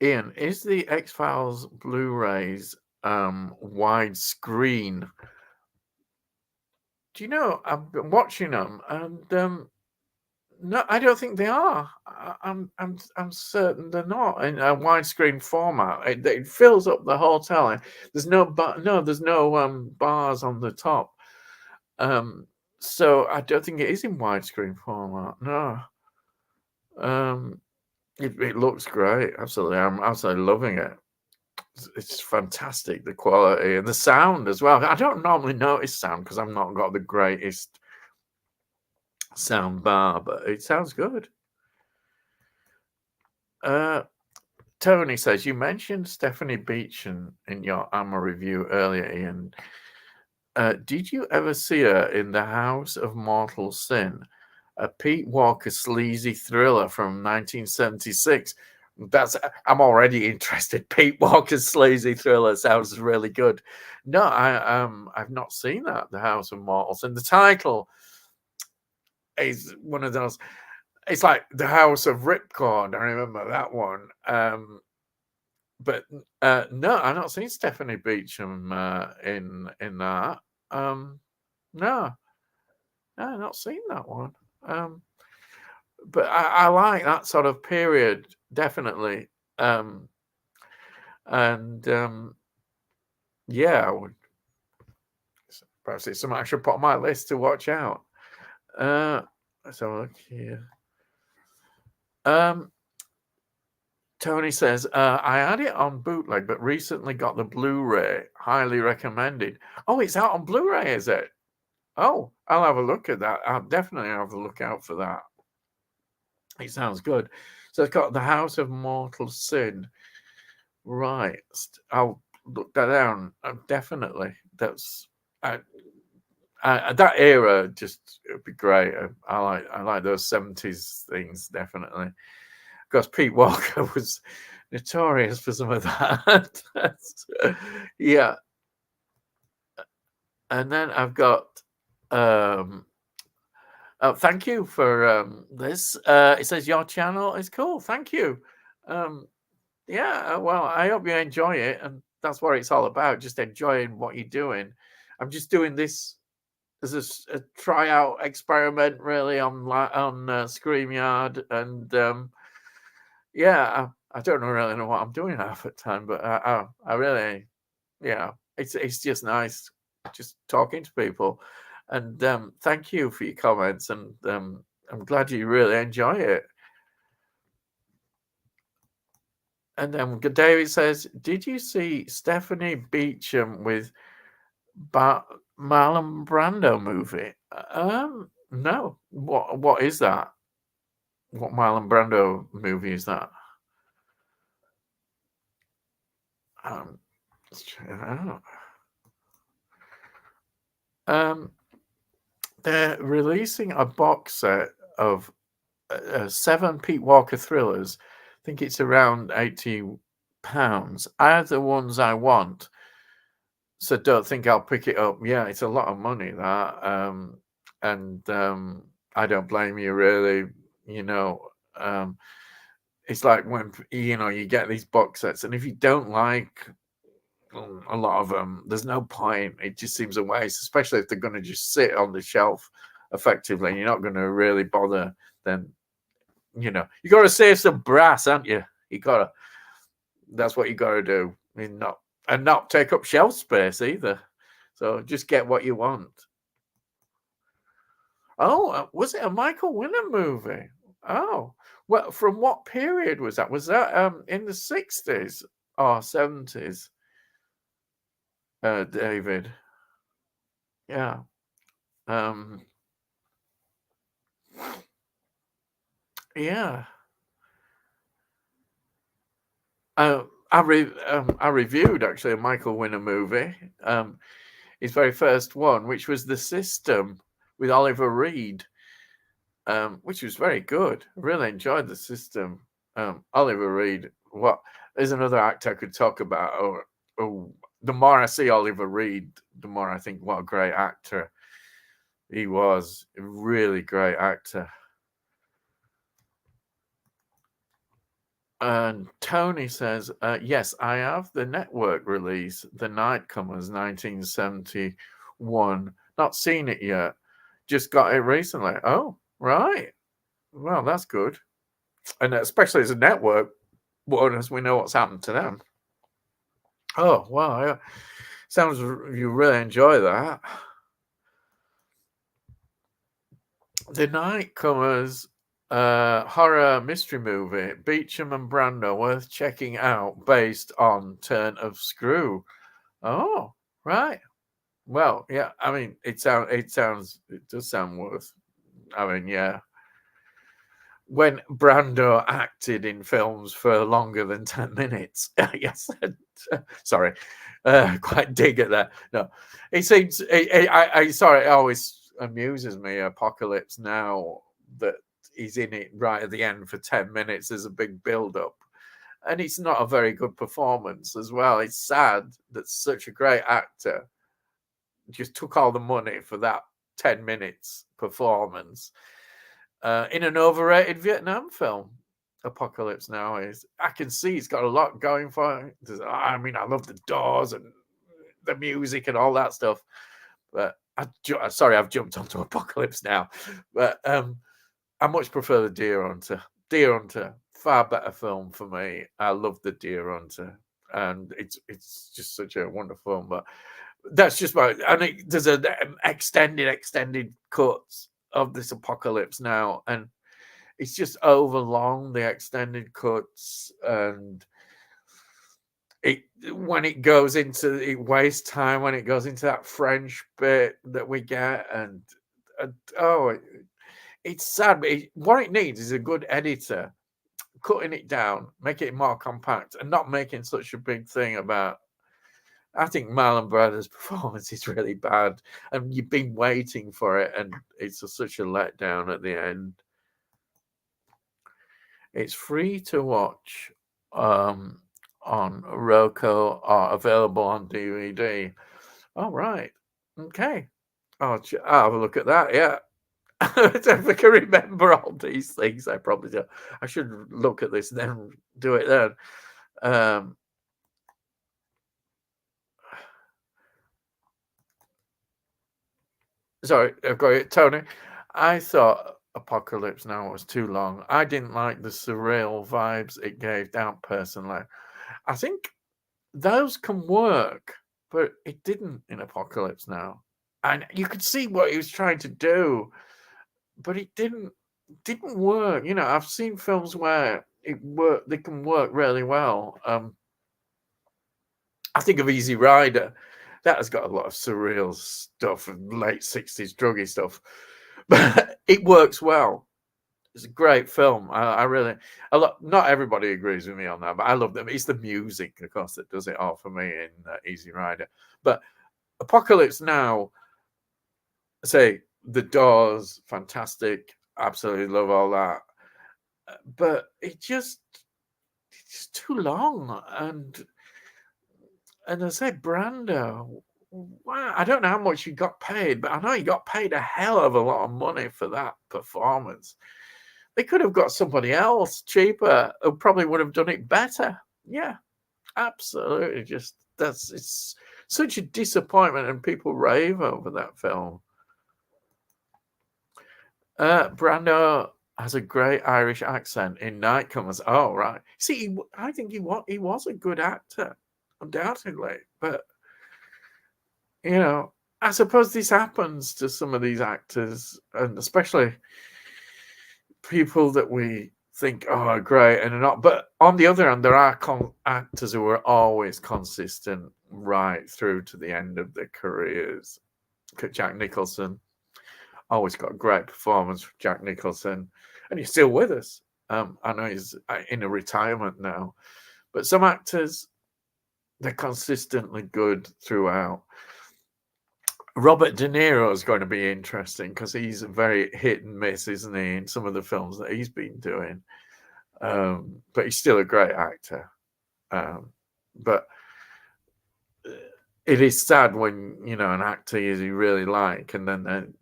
Ian, is the X-Files Blu-rays widescreen? Do you know, I've been watching them, and no, I don't think they are. I'm certain they're not in a widescreen format. It fills up the hotel. There's no there's no bars on the top. So I don't think it is in widescreen format. No. It looks great. Absolutely, I'm absolutely loving it. It's fantastic, the quality and the sound as well. I don't normally notice sound because I've not got the greatest sound bar, but it sounds good. Tony says, you mentioned Stephanie Beacham in your Amma review earlier, Ian. Did you ever see her in The House of Mortal Sin, a Pete Walker sleazy thriller from 1976? I'm already interested. Pete Walker's sleazy thriller sounds really good. No, I've not seen that, The House of Mortal Sin. The title is one of those. It's like The House of Ripcord. I remember that one. But no, I've not seen Stephanie Beacham in that. No, I've not seen that one. But I like that sort of period, definitely. And yeah, I would. Perhaps it's something I should put on my list to watch out. Let's have a look here. Tony says, I had it on bootleg, but recently got the Blu-ray. Highly recommended. Oh, it's out on Blu-ray, is it? Oh, I'll have a look at that. I'll definitely have a look out for that. It sounds good. So it's got The House of Mortal Sin. Right. I'll look that down. Definitely. That's that era. Just it would be great. I like those 70s things, definitely. Because Pete Walker was notorious for some of that. Yeah. And then I've got thank you for this. It says your channel is cool. Thank you. Yeah, well, I hope you enjoy it, and that's what it's all about, just enjoying what you're doing. I'm just doing this as a tryout experiment, really, on StreamYard, and yeah, I don't really know what I'm doing half the time, but I really, yeah, it's just nice just talking to people, and thank you for your comments, and I'm glad you really enjoy it. And then David says, "Did you see Stephanie Beacham with Marlon Brando movie?" No. What is that? What Marlon Brando movie is that? Let's check it out. They're releasing a box set of 7 Pete Walker thrillers. I think it's around £80. I have the ones I want, so don't think I'll pick it up. Yeah, it's a lot of money, that. And I don't blame you, really. You know, it's like when you get these box sets, and if you don't like a lot of them, there's no point. It just seems a waste, especially if they're going to just sit on the shelf effectively, and you're not going to really bother. Then you got to save some brass, aren't you? That's what you got to do. Not take up shelf space either. So just get what you want. Oh, was it a Michael Winner movie? Oh, well, from what period was that? Was that in the 60s or 70s? David. Yeah. Yeah. I reviewed actually a Michael Winner movie. His very first one, which was The System with Oliver Reed, which was very good. I really enjoyed The System. Oliver Reed, what is another actor I could talk about? Oh, the more I see Oliver Reed, the more I think what a great actor he was. A really great actor. And Tony says, yes, I have the network release, The Nightcomers, 1971. Not seen it yet. Just got it recently. Oh, right. Well, that's good. And especially as a network one, as we know what's happened to them. Oh, wow. Sounds you really enjoy that. The Nightcomers horror mystery movie, Beecham and Brando, worth checking out, based on Turn of Screw. Oh, right. Well, yeah. I mean, it does sound worth. I mean, yeah. When Brando acted in films for longer than 10 minutes, yes. Sorry, quite dig at that. No, it seems. Sorry, it always amuses me. Apocalypse Now, that he's in it right at the end for 10 minutes. There's a big build up, and it's not a very good performance as well. It's sad that such a great actor just took all the money for that 10 minutes performance in an overrated Vietnam film. Apocalypse Now is. I can see it's got a lot going for it. I mean, I love the Doors and the music and all that stuff, but sorry, I've jumped onto Apocalypse Now. But I much prefer the Deer Hunter. Deer Hunter, far better film for me. I love the Deer Hunter, and it's just such a wonderful film. But that's just about. And there's an extended cuts of this Apocalypse Now, and it's just overlong, the extended cuts, and it wastes time when it goes into that French bit that we get, and it's sad. But what it needs is a good editor cutting it down, make it more compact, and not making such a big thing about. I think Marlon Brando's performance is really bad, and you've been waiting for it, and it's such a letdown at the end. It's free to watch on Roku, or available on DVD. All right. Okay. I'll have a look at that. Yeah. If I can remember all these things, I probably do. I should look at this and then do it then. Sorry, I've got it. Tony, I thought Apocalypse Now was too long. I didn't like the surreal vibes it gave out personally. I think those can work, but it didn't in Apocalypse Now. And you could see what he was trying to do, but it didn't work. I've seen films where They can work really well. I think of Easy Rider. That has got a lot of surreal stuff and late 60s druggy stuff, but it works well. It's a great film. I really, not everybody agrees with me on that, but I love them. It's the music, of course, that does it all for me in Easy Rider. But Apocalypse Now, say The Doors, fantastic. Absolutely love all that. But it's just too long. And I say Brando, wow, I don't know how much he got paid, but I know he got paid a hell of a lot of money for that performance. They could have got somebody else cheaper who probably would have done it better. Yeah, absolutely. It's such a disappointment, and people rave over that film. Brando has a great Irish accent in Nightcomers. Oh, right. See, I think he was a good actor, undoubtedly. But, I suppose this happens to some of these actors, and especially people that we think, oh, are great and are not. But on the other hand, there are actors who are always consistent right through to the end of their careers. Jack Nicholson, always got a great performance from Jack Nicholson, and he's still with us. I know he's in a retirement now, but some actors, they're consistently good throughout. Robert De Niro is going to be interesting because he's very hit and miss, isn't he, in some of the films that he's been doing. But he's still a great actor. But it is sad when, an actor you really like, and then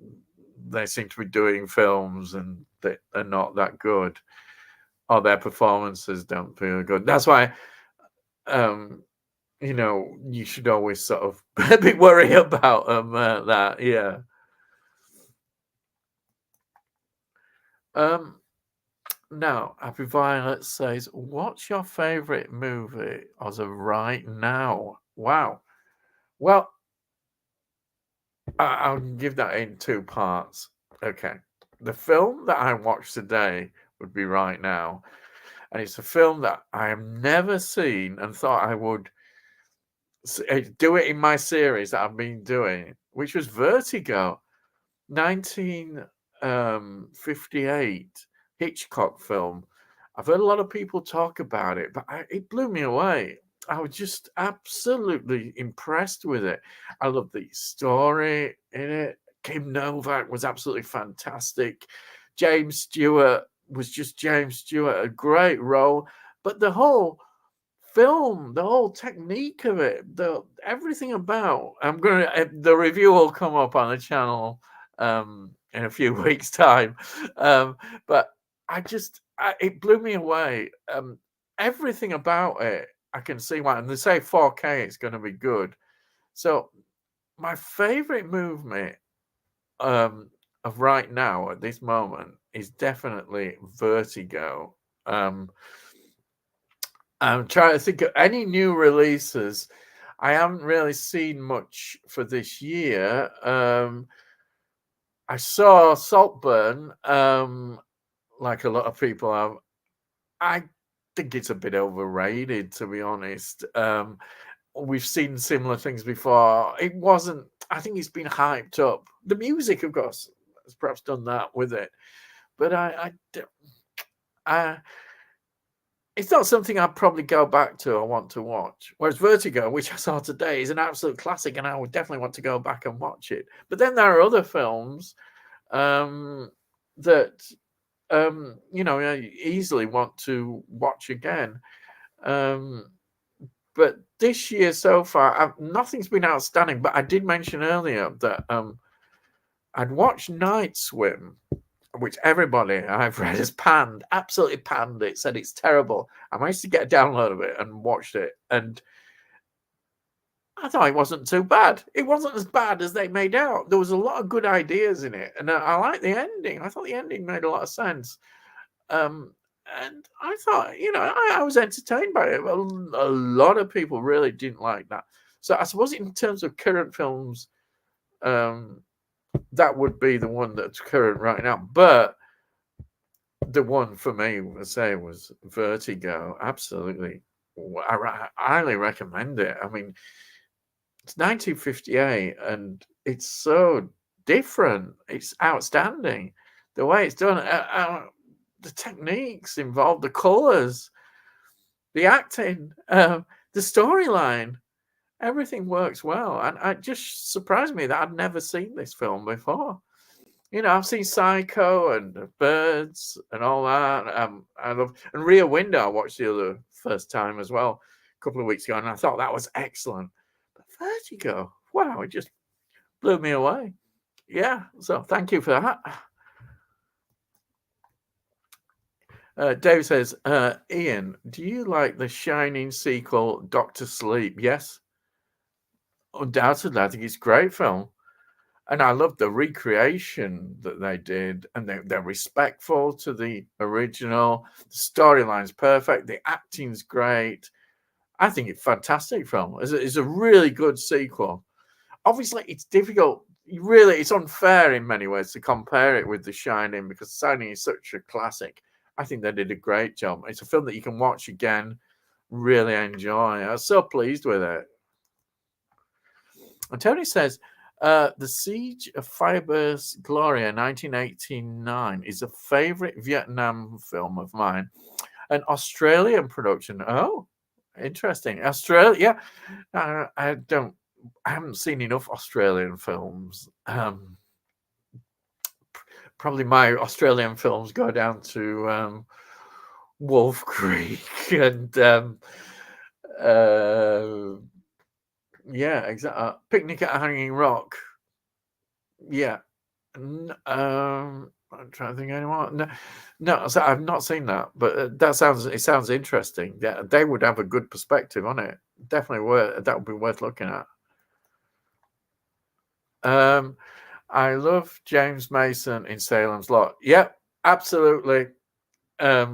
they seem to be doing films and they're not that good, or their performances don't feel good. That's why, you should always sort of be worried about that. Yeah. Now, Happy Violet says, what's your favorite movie as of right now? Wow. Well, I'll give that in two parts. Okay. The film that I watched today would be Right Now. And it's a film that I have never seen and thought I would do it in my series that I've been doing, which was Vertigo, 1958 Hitchcock film. I've heard a lot of people talk about it, but it blew me away. I was just absolutely impressed with it. I love the story in it. Kim Novak was absolutely fantastic. James Stewart was just James Stewart, a great role. But the whole film, the whole technique of it, everything about, the review will come up on the channel in a few weeks' time. But it blew me away. Everything about it, I can see why. And they say 4K, it's going to be good. So my favorite movement of right now at this moment is definitely Vertigo. I'm trying to think of any new releases. I haven't really seen much for this year. I saw Saltburn, like a lot of people have. I think it's a bit overrated, to be honest. We've seen similar things before. It wasn't. I think it's been hyped up. The music, of course, has perhaps done that with it, but it's not something I'd probably go back to or want to watch. Whereas Vertigo, which I saw today, is an absolute classic, and I would definitely want to go back and watch it. But then there are other films that easily want to watch again. But this year so far, nothing's been outstanding. But I did mention earlier that I'd watched Night Swim, which everybody I've read has absolutely panned it, said it's terrible. I managed to get a download of it and watched it, and I thought it wasn't too bad. It wasn't as bad as they made out. There was a lot of good ideas in it, and I liked the ending. I thought the ending made a lot of sense. And I thought, I was entertained by it. A lot of people really didn't like that. So I suppose in terms of current films, that would be the one that's current right now. But the one for me, I say, was Vertigo. Absolutely, I highly recommend it. I mean, it's 1958, and it's so different. It's outstanding. The way it's done, the techniques involved, the colors, the acting, the storyline, everything works well. And it just surprised me that I'd never seen this film before. You know, I've seen Psycho and Birds and all that. I love, and Rear Window. I watched the other first time as well a couple of weeks ago, and I thought that was excellent. But Vertigo, wow, it just blew me away. Yeah, so thank you for that. Dave says, Ian, do you like the Shining sequel, Doctor Sleep? Yes, undoubtedly. I think it's a great film. And I love the recreation that they did, and they're respectful to the original. The storyline's perfect. The acting's great. I think it's a fantastic film. It's a really good sequel. Obviously, it's difficult. Really, it's unfair in many ways to compare it with The Shining because Shining is such a classic. I think they did a great job. It's a film that you can watch again, really enjoy. I was so pleased with it. And Tony says, The Siege of Fireburst Gloria, 1989, is a favorite Vietnam film of mine. An Australian production. Oh, interesting. Australia. Yeah. I haven't seen enough Australian films. Probably my Australian films go down to Wolf Creek and yeah, exactly. Picnic at Hanging Rock. Yeah. I'm trying to think anymore. No, so I've not seen that, but it sounds interesting. Yeah, they would have a good perspective on it. Definitely that would be worth looking at. I love James Mason in Salem's Lot. Yep, absolutely. I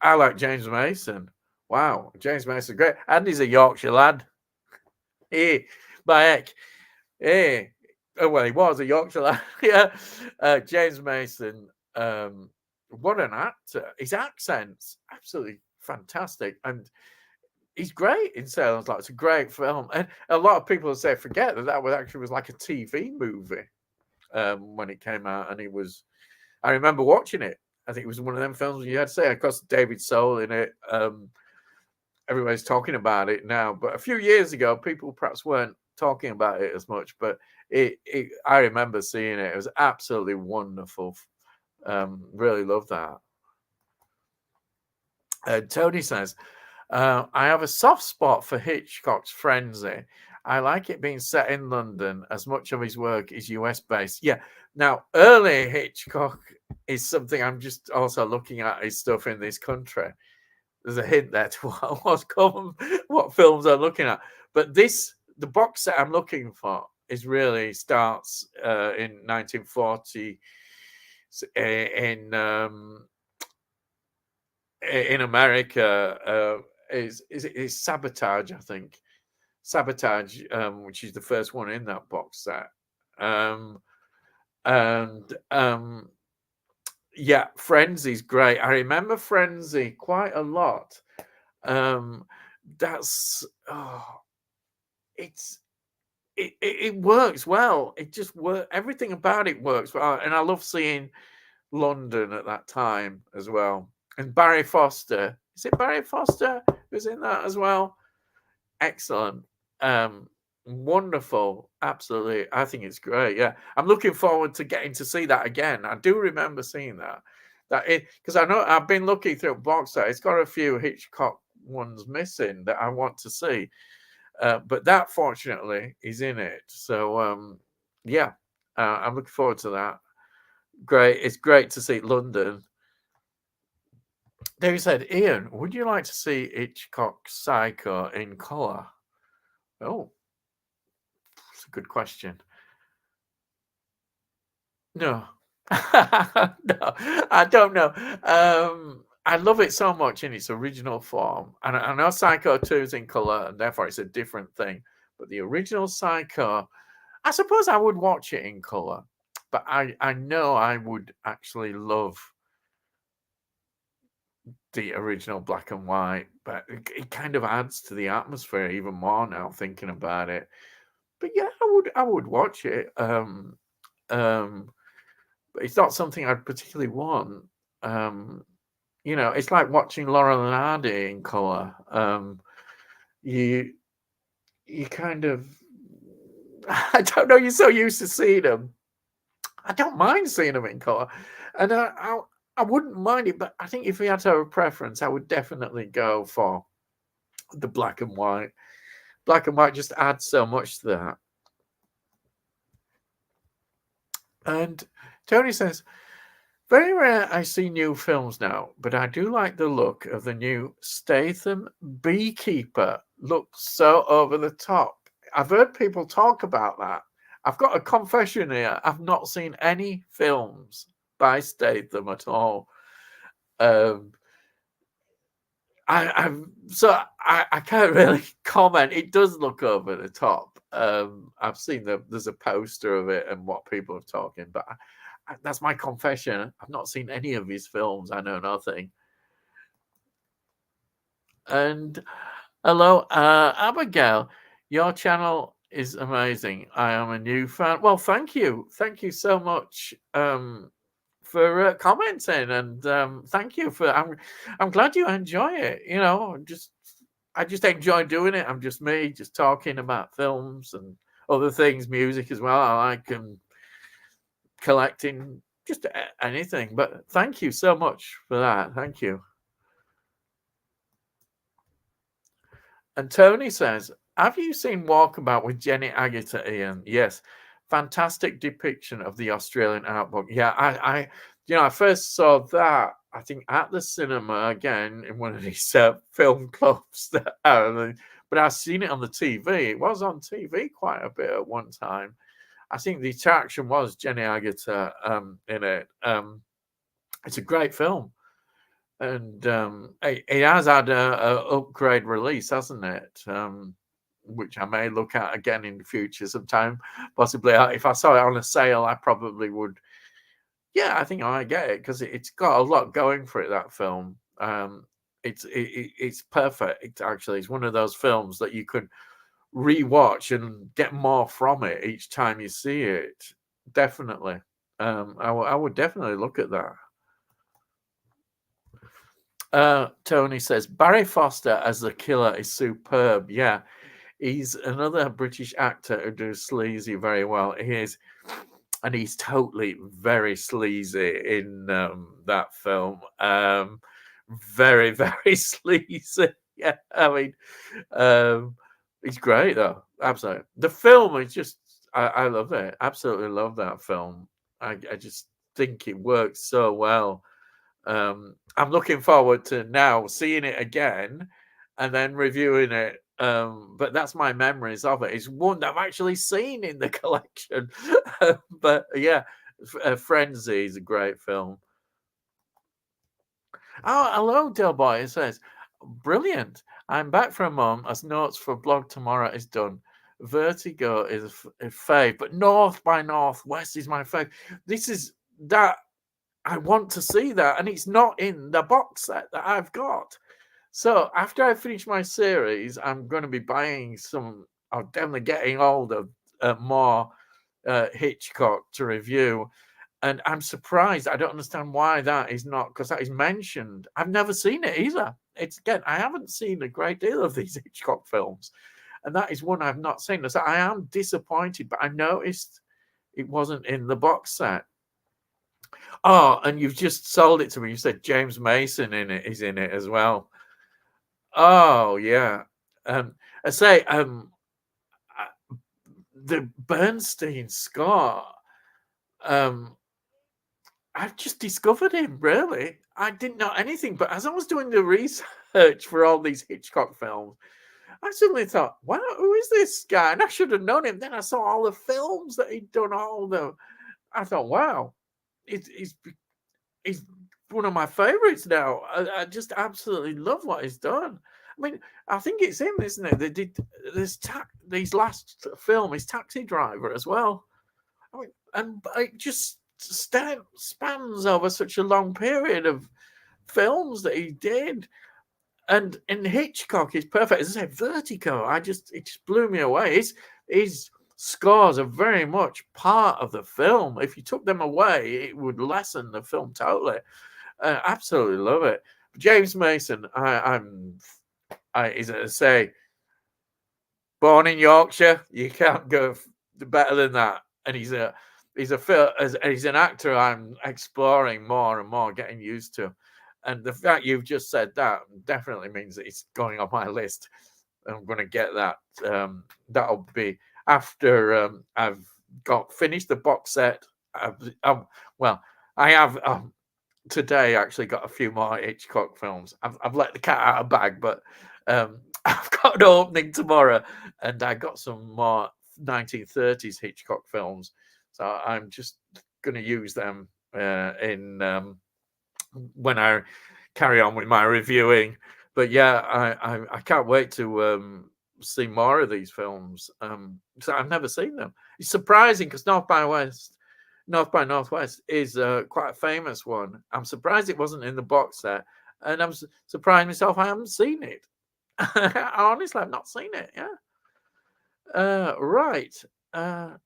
like James Mason. Wow, James Mason, great. And he's a Yorkshire lad. Hey, by heck. Hey. Oh, well, he was a Yorkshire lad. Yeah. James Mason, what an actor. His accent's absolutely fantastic. And he's great in Salem's Lot. It's a great film. And a lot of people say forget that was like a TV movie when it came out. And I remember watching it. I think it was one of them films you had to say. Of course, David Soul in it. Everybody's talking about it now, but a few years ago, people perhaps weren't talking about it as much. But I remember seeing it. It was absolutely wonderful. Really love that. Tony says, I have a soft spot for Hitchcock's Frenzy. I like it being set in London as much of his work is US based. Yeah. Now, early Hitchcock is something I'm just also looking at his stuff in this country. There's a hint there to what films I'm looking at. But the box set I'm looking for starts in 1940 in America. Is Sabotage, I think. Sabotage, which is the first one in that box set. Yeah, Frenzy's great. I remember Frenzy quite a lot. It works well. It just works. Everything about it works well, and I love seeing London at that time as well. And Barry Foster, is it Barry Foster who's in that as well? Excellent. Wonderful. Absolutely. I think it's great. Yeah. I'm looking forward to getting to see that again. I do remember seeing that. Because I know I've been looking through a box set. It's got a few Hitchcock ones missing that I want to see. But that fortunately is in it. So yeah. I'm looking forward to that. Great. It's great to see London. David said, Ian, would you like to see Hitchcock's Psycho in colour? Oh, that's a good question. No. No, I don't know. I love it so much in its original form. And I know Psycho 2 is in colour, and therefore it's a different thing. But the original Psycho, I suppose I would watch it in colour. But I know I would actually love the original black and white, but it kind of adds to the atmosphere even more now thinking about it. But yeah, I would watch it. But it's not something I'd particularly want. It's like watching Laurel and Hardy in color. You kind of, I don't know. You're so used to seeing them. I don't mind seeing them in color, and I wouldn't mind it. But I think if we had to have a preference, I would definitely go for the black and white. Black and white just adds so much to that. And Tony says, very rare I see new films now, but I do like the look of the new Statham Beekeeper. Looks so over the top. I've heard people talk about that. I've got a confession here. I've not seen any films by Statham at all. I can't really comment. It does look over the top. I've seen there's a poster of it and what people are talking, but that's my confession. I've not seen any of his films. I know nothing. And hello, Abigail. Your channel is amazing. I am a new fan. Well, thank you. Thank you so much for commenting, and thank you for. I'm glad you enjoy it. I just enjoy doing it. I'm just me, just talking about films and other things, music as well. I like collecting just anything. But thank you so much for that. Thank you. And Tony says, have you seen Walkabout with Jenny Agutter, Ian? Yes. Fantastic depiction of the Australian outback. Yeah, I first saw that, I think, at the cinema again in one of these film clubs. But I've seen it on the TV. It was on TV quite a bit at one time. I think the attraction was Jenny Agutter in it. It's a great film. And it has had a upgrade release, hasn't it? Which I may look at again in the future sometime. Possibly, if I saw it on a sale, I probably would. Yeah, I think I might get it because it's got a lot going for it. That film, it's perfect. Actually, it's one of those films that you could rewatch and get more from it each time you see it. Definitely, I would definitely look at that. Tony says Barry Foster as the killer is superb. Yeah, he's another British actor who does sleazy very well. He is, and he's totally very sleazy in that film. Very, very sleazy. Yeah, I mean, he's great though. Absolutely, the film is just. I love it. Absolutely love that film. I just think it works so well. I'm looking forward to now seeing it again and then reviewing it. But that's my memories of it. It's one that I've actually seen in the collection. But yeah, Frenzy is a great film. Oh, hello, Delboy. It says, brilliant. I'm back from mum as notes for blog tomorrow is done. Vertigo is a fave, but North by Northwest is my fave. This is that. I want to see that, and it's not in the box set that I've got. So after I finish my series, I'm going to be buying some. I'm definitely getting all the more Hitchcock to review, and I'm surprised. I don't understand why that is not, because that is mentioned. I've never seen it either. It's again, I haven't seen a great deal of these Hitchcock films, and that is one I've not seen. So I am disappointed, but I noticed it wasn't in the box set. Oh, and you've just sold it to me. You said James Mason is in it as well. Oh yeah. I say the Bernstein score. I've just discovered him. Really, I didn't know anything. But as I was doing the research for all these Hitchcock films, I suddenly thought, "Wow, who is this guy?" And I should have known him. Then I saw all the films that he'd done. I thought, "Wow, he's one of my favorites now." I just absolutely love what he's done. I mean, I think it's him, isn't it? They did these last film, his Taxi Driver as well. I mean, and it just spans over such a long period of films that he did. And in Hitchcock is perfect. As I said, Vertigo, it just blew me away. His scores are very much part of the film. If you took them away, it would lessen the film totally. Absolutely love it. James Mason, as I say, born in Yorkshire, you can't go better than that. And he's an actor I'm exploring more and more, getting used to. And the fact you've just said that definitely means that it's going on my list. I'm going to get that. That'll be after I've finished the box set. I have today actually got a few more Hitchcock films. I've let the cat out of the bag, but I've got an opening tomorrow, and I got some more 1930s Hitchcock films. So I'm just going to use them in when I carry on with my reviewing. But yeah, I can't wait to see more of these films. So I've never seen them. It's surprising because North by Northwest is quite a famous one. I'm surprised it wasn't in the box set, and I'm surprised myself I haven't seen it. Honestly, I've not seen it. Yeah. Right. Now,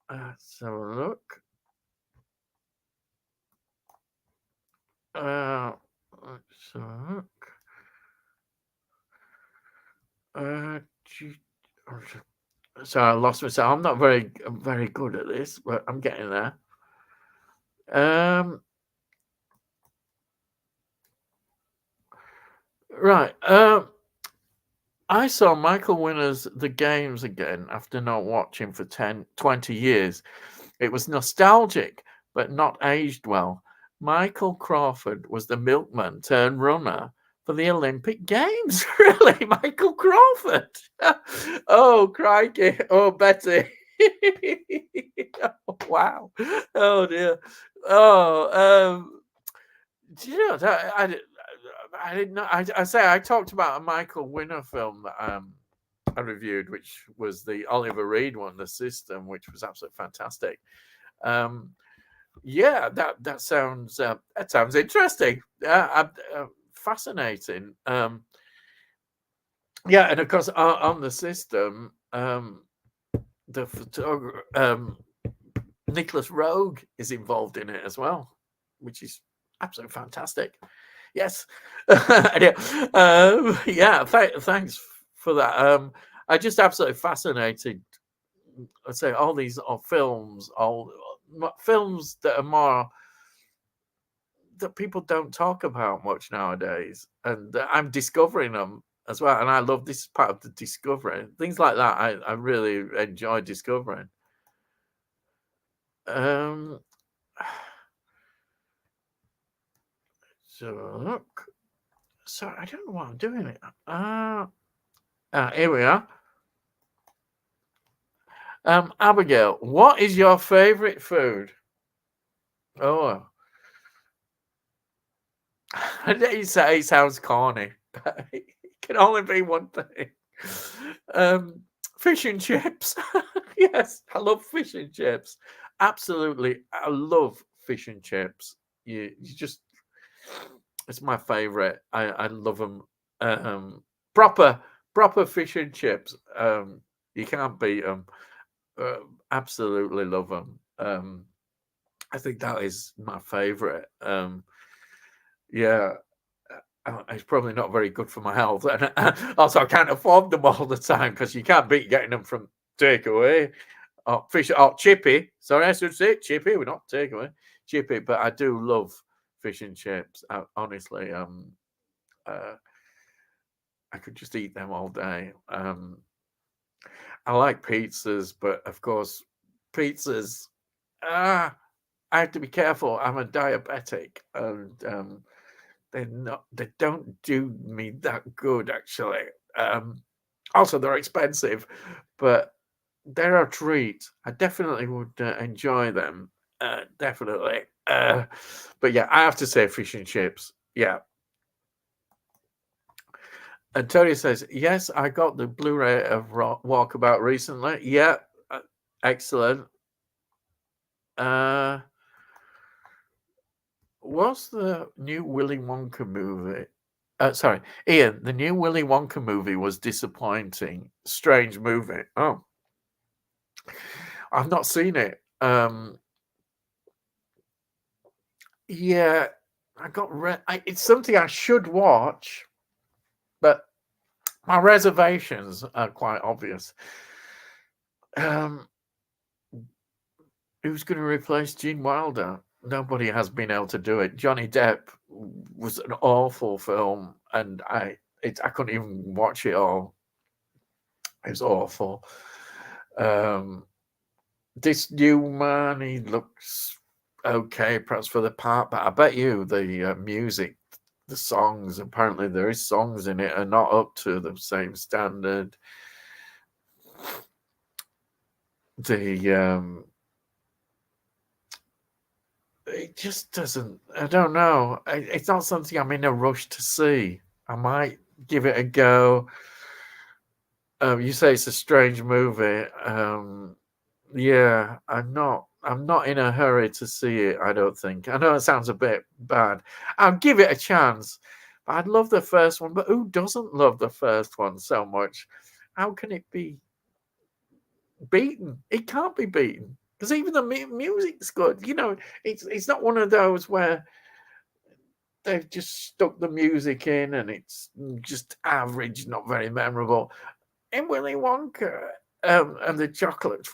let's have a look. Let's have a look. So I lost myself. I'm not very good at this, but I'm getting there. Right. I saw Michael Winner's The Games again after not watching for 20 years. It was nostalgic, but not aged well. Michael Crawford was the milkman turned runner for the Olympic Games. Really? Michael Crawford? Oh, crikey. Oh, Betty. Oh, wow. Oh, dear. Oh, do you know, I didn't know. I talked about a Michael Winner film that I reviewed, which was the Oliver Reed one, The System, which was absolutely fantastic. Yeah, that sounds interesting. Fascinating. Yeah, and of course on The System, the photographer Nicholas Roeg is involved in it as well, which is absolutely fantastic. Yes. Yeah, thanks for that. I just absolutely fascinated. I'd say all these films that are more that people don't talk about much nowadays, and I'm discovering them as well. And I love this part of the discovery. Things like that I really enjoy discovering. So look. So I don't know what I'm doing. Here we are. Abigail, what is your favorite food? Oh, you say it sounds corny. It can only be one thing. Fish and chips. Yes, I love fish and chips. Absolutely, I love fish and chips. You just, it's my favorite. I love them. Proper fish and chips. You can't beat them. Absolutely love them. I think that is my favorite. Yeah, it's probably not very good for my health, and also I can't afford them all the time because you can't beat getting them from takeaway or fish or chippy. Sorry, I should say chippy. We're not takeaway, chippy. But I do love fish and chips. Honestly, I could just eat them all day. I like pizzas, but of course, pizzas. I have to be careful. I'm a diabetic, and they don't do me that good actually. Also, they're expensive, but they're a treat. I definitely would enjoy them. Definitely. But yeah, I have to say fish and chips. Yeah. And Tony says, yes, I got the Blu-ray of Walkabout recently. Yeah, excellent. Was the new Willy Wonka movie? Sorry, Ian. The new Willy Wonka movie was disappointing. Strange movie. Oh, I've not seen it. Yeah, I got. It's something I should watch, but my reservations are quite obvious. Who's going to replace Gene Wilder? Nobody has been able to do it. Johnny Depp was an awful film, and I couldn't even watch it all. It was awful. This new man, he looks okay, perhaps for the part, but I bet you the music, the songs, apparently there is songs in it, are not up to the same standard. It just doesn't. I don't know. It's not something I'm in a rush to see. I might give it a go. You say it's a strange movie. Yeah, I'm not. I'm not in a hurry to see it. I don't think. I know it sounds a bit bad. I'll give it a chance. But I'd love the first one. But who doesn't love the first one so much? How can it be beaten? It can't be beaten because even the music's good. It's not one of those where they've just stuck the music in and it's just average, not very memorable. In Willy Wonka and the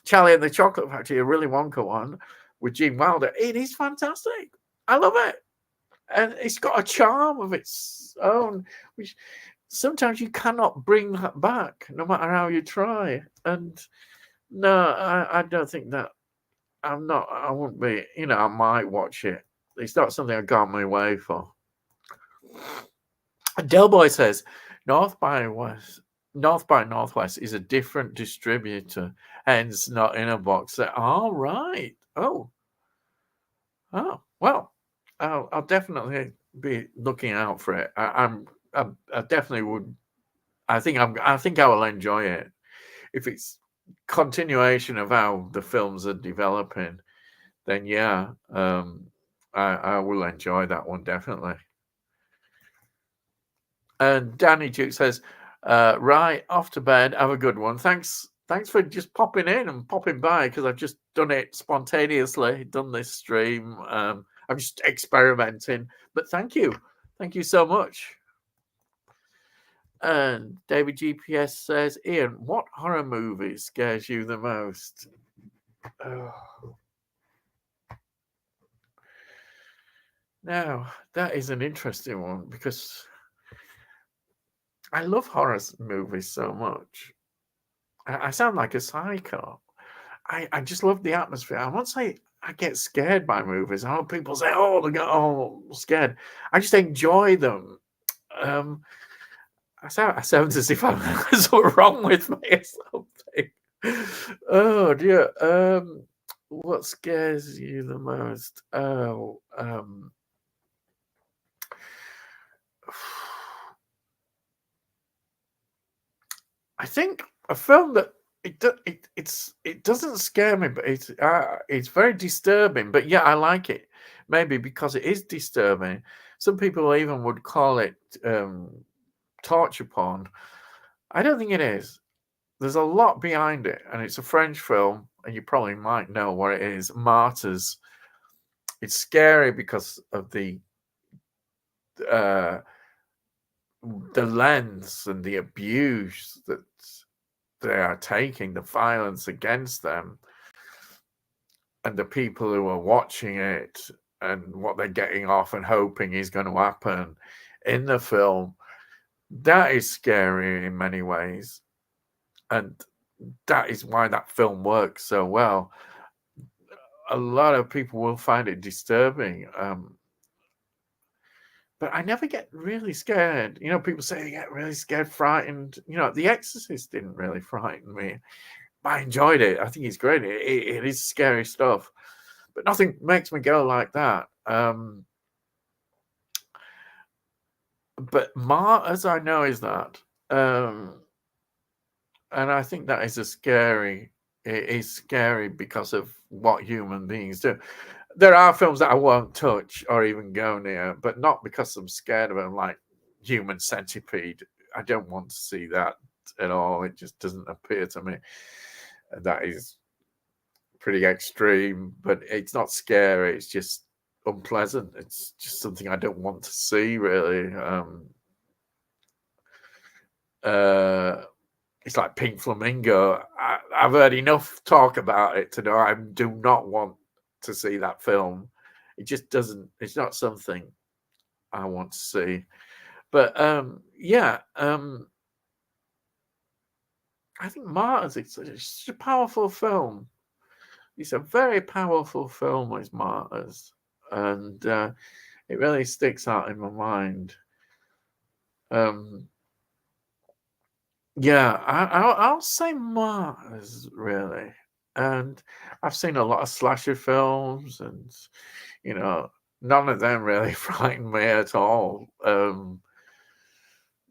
Charlie and the Chocolate Factory, a Willy Wonka one with Gene Wilder, it is fantastic. I love it. And it's got a charm of its own, which sometimes you cannot bring that back, no matter how you try. And no, I don't think that. I wouldn't be, I might watch it. It's not something I got my way for. Del Boy says North by Northwest is a different distributor, hence not in a box set. All right. Oh, well, I'll definitely be looking out for it. I definitely would. I think I will enjoy it if it's continuation of how the films are developing. Then yeah, I will enjoy that one definitely. And Danny Duke says, right, off to bed. Have a good one. Thanks for just popping in and popping by because I've just done it spontaneously, done this stream. I'm just experimenting. But thank you. Thank you so much. And David GPS says, Ian, what horror movie scares you the most? Oh. Now, that is an interesting one because I love horror movies so much. I sound like a psycho. I just love the atmosphere. I won't say I get scared by movies. I know people say, "Oh, they get all scared." I just enjoy them. I sound as if there's something wrong with me or something. Oh dear. What scares you the most? Oh, I think a film that it doesn't scare me, but it's very disturbing. But yeah, I like it. Maybe because it is disturbing. Some people even would call it torture porn. I don't think it is. There's a lot behind it, and it's a French film, and you probably might know what it is. Martyrs. It's scary because of the lens and the abuse that they are taking, the violence against them, and the people who are watching it, and what they're getting off and hoping is going to happen in the film. That is scary in many ways, and that is why that film works so well. A lot of people will find it disturbing, but I never get really scared. People say they get really scared, frightened. The Exorcist didn't really frighten me. I enjoyed it. I think it's great. It is scary stuff, but nothing makes me go like that. But Martyrs, I know, is that, and I think that is it is scary because of what human beings do. There are films that I won't touch or even go near, but not because I'm scared of them, like Human Centipede. I don't want to see that at all. It just doesn't appeal to me. That is pretty extreme, but it's not scary. It's just unpleasant. It's just something I don't want to see, really. It's like Pink Flamingo. I've heard enough talk about it to know I do not want to see that film. It just doesn't. It's not something I want to see. But yeah, I think Martyrs. It's such a powerful film. It's a very powerful film. It's Martyrs, and it really sticks out in my mind. Yeah, I'll say Mars really, and I've seen a lot of slasher films, and you know, none of them really frighten me at all. You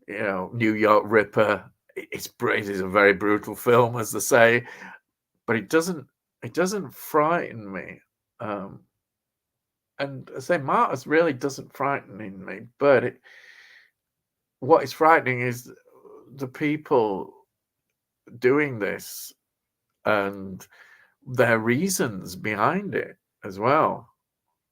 know, New York Ripper, it is a very brutal film, as they say, but it doesn't frighten me. And I say Martyrs really doesn't frighten me, but what is frightening is the people doing this and their reasons behind it as well.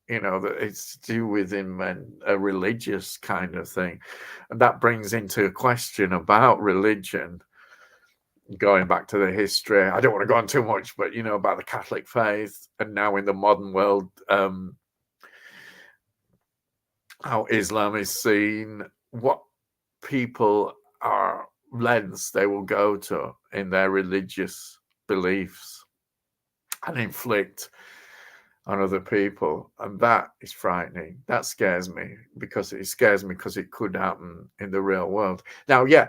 You know, that it's to do with a religious kind of thing. And that brings into a question about religion, going back to the history. I don't want to go on too much, but you know, about the Catholic faith and now in the modern world, how Islam is seen, what people are lengths they will go to in their religious beliefs and inflict on other people, and that is frightening. That scares me because it could happen in the real world. Now, yeah,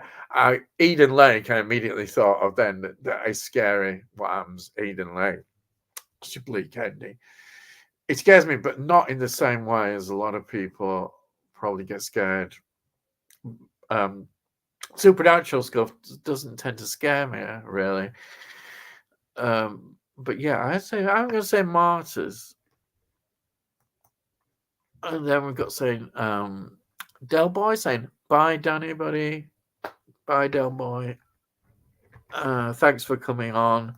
Eden Lake, I immediately thought of then that is scary. What happens, Eden Lake? Such a bleak ending. It scares me, but not in the same way as a lot of people probably get scared. Supernatural stuff doesn't tend to scare me really. But yeah, I'm going to say Martyrs. And then we've got saying Del Boy saying bye, Danny, buddy. Bye, Del Boy. Thanks for coming on.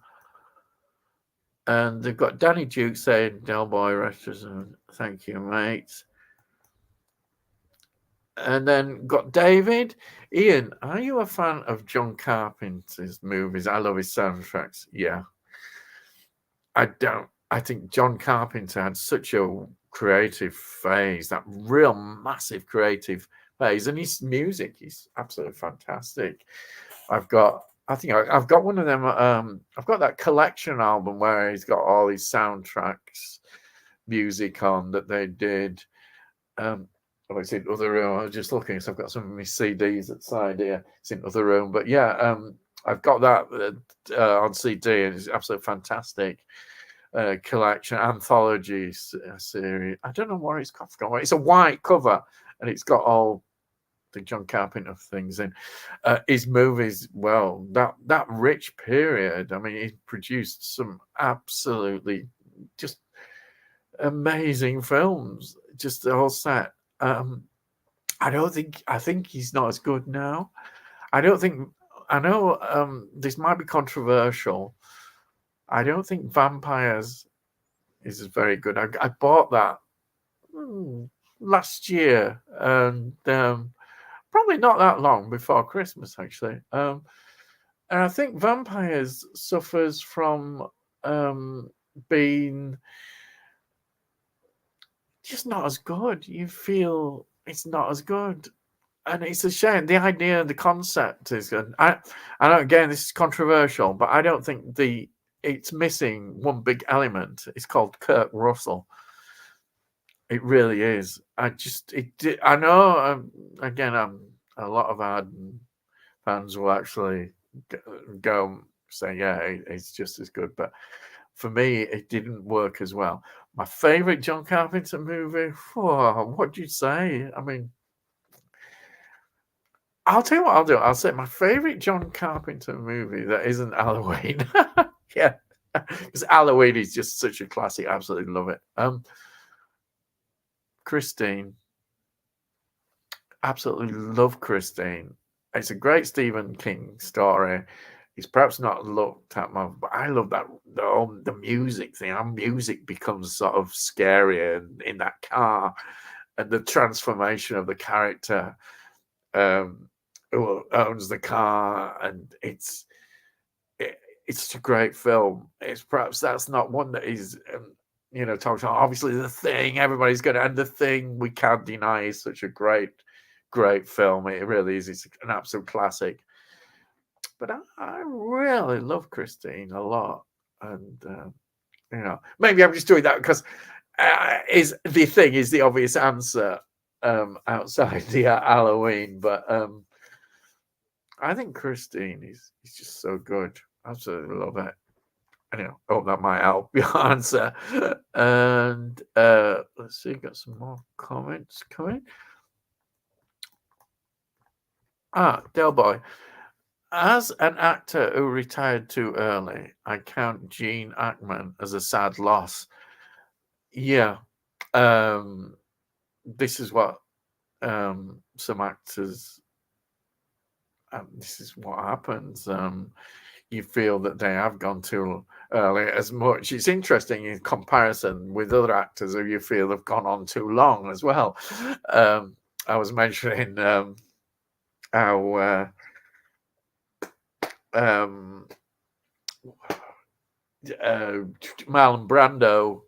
And they've got Danny Duke saying Del Boy Restaurant. Thank you, mate. And then got David. Ian, are you a fan of John Carpenter's movies? I love his soundtracks. Yeah. I don't. I think John Carpenter had such a creative phase, that real massive creative phase, and his music is absolutely fantastic. I've got one of them. I've got that collection album where he's got all these soundtracks, music on that they did. It's in other room. I was just looking, so I've got some of my CDs outside here. It's in other room, but yeah, I've got that on CD, and it's absolutely fantastic. Collection anthology series. I don't know what it's got. It's a white cover, and it's got all the John Carpenter things in. His movies, well, that rich period. I mean, he produced some absolutely just amazing films. Just the whole set. I think he's not as good now. I know this might be controversial. I don't think Vampires is very good. I bought that last year, and probably not that long before Christmas, actually. And I think Vampires suffers from being just not as good. You feel it's not as good. And it's a shame. The idea, the concept is good. I know, again, this is controversial, but I don't think it's missing one big element. It's called Kurt Russell. It really is. I know. Again, a lot of our fans will actually go say, "Yeah, it's just as good." But for me, it didn't work as well. My favorite John Carpenter movie. Oh, what do you say? I mean, I'll tell you what I'll do. I'll say my favorite John Carpenter movie that isn't Halloween. Yeah. Because Halloween is just such a classic. I absolutely love it. Christine, absolutely love Christine. It's a great Stephen King story. He's perhaps not looked at much, but I love that the music thing. Our music becomes sort of scary in that car, and the transformation of the character who owns the car, and it's a great film. It's perhaps that's not one that is talked about. Obviously, The Thing, everybody's going to, and The Thing, we can't deny, is such a great film. It really is. It's an absolute classic. But I really love Christine a lot, and maybe I'm just doing that because is The Thing is the obvious answer outside the Halloween, but I think Christine is just so good. Absolutely love it. Anyway, I hope that might help your answer. And let's see, got some more comments coming. Del Boy. As an actor who retired too early, I count Gene Hackman as a sad loss. Yeah. This is what some actors, this is what happens. You feel that they have gone too early as much. It's interesting in comparison with other actors who you feel have gone on too long as well. I was mentioning how Marlon Brando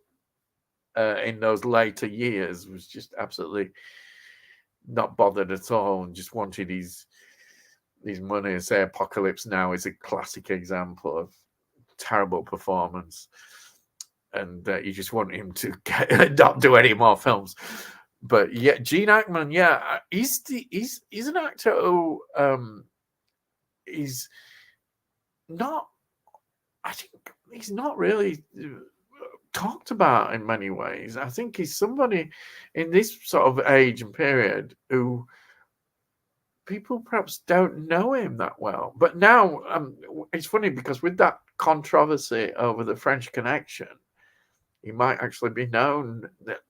in those later years was just absolutely not bothered at all and just wanted his money. And say Apocalypse Now is a classic example of terrible performance, and you just want him to not do any more films. But yeah, Gene Hackman, yeah, he's an actor who is not. I think he's not really talked about in many ways. I think he's somebody in this sort of age and period who people perhaps don't know him that well. But now it's funny because with that controversy over the French Connection, he might actually be known,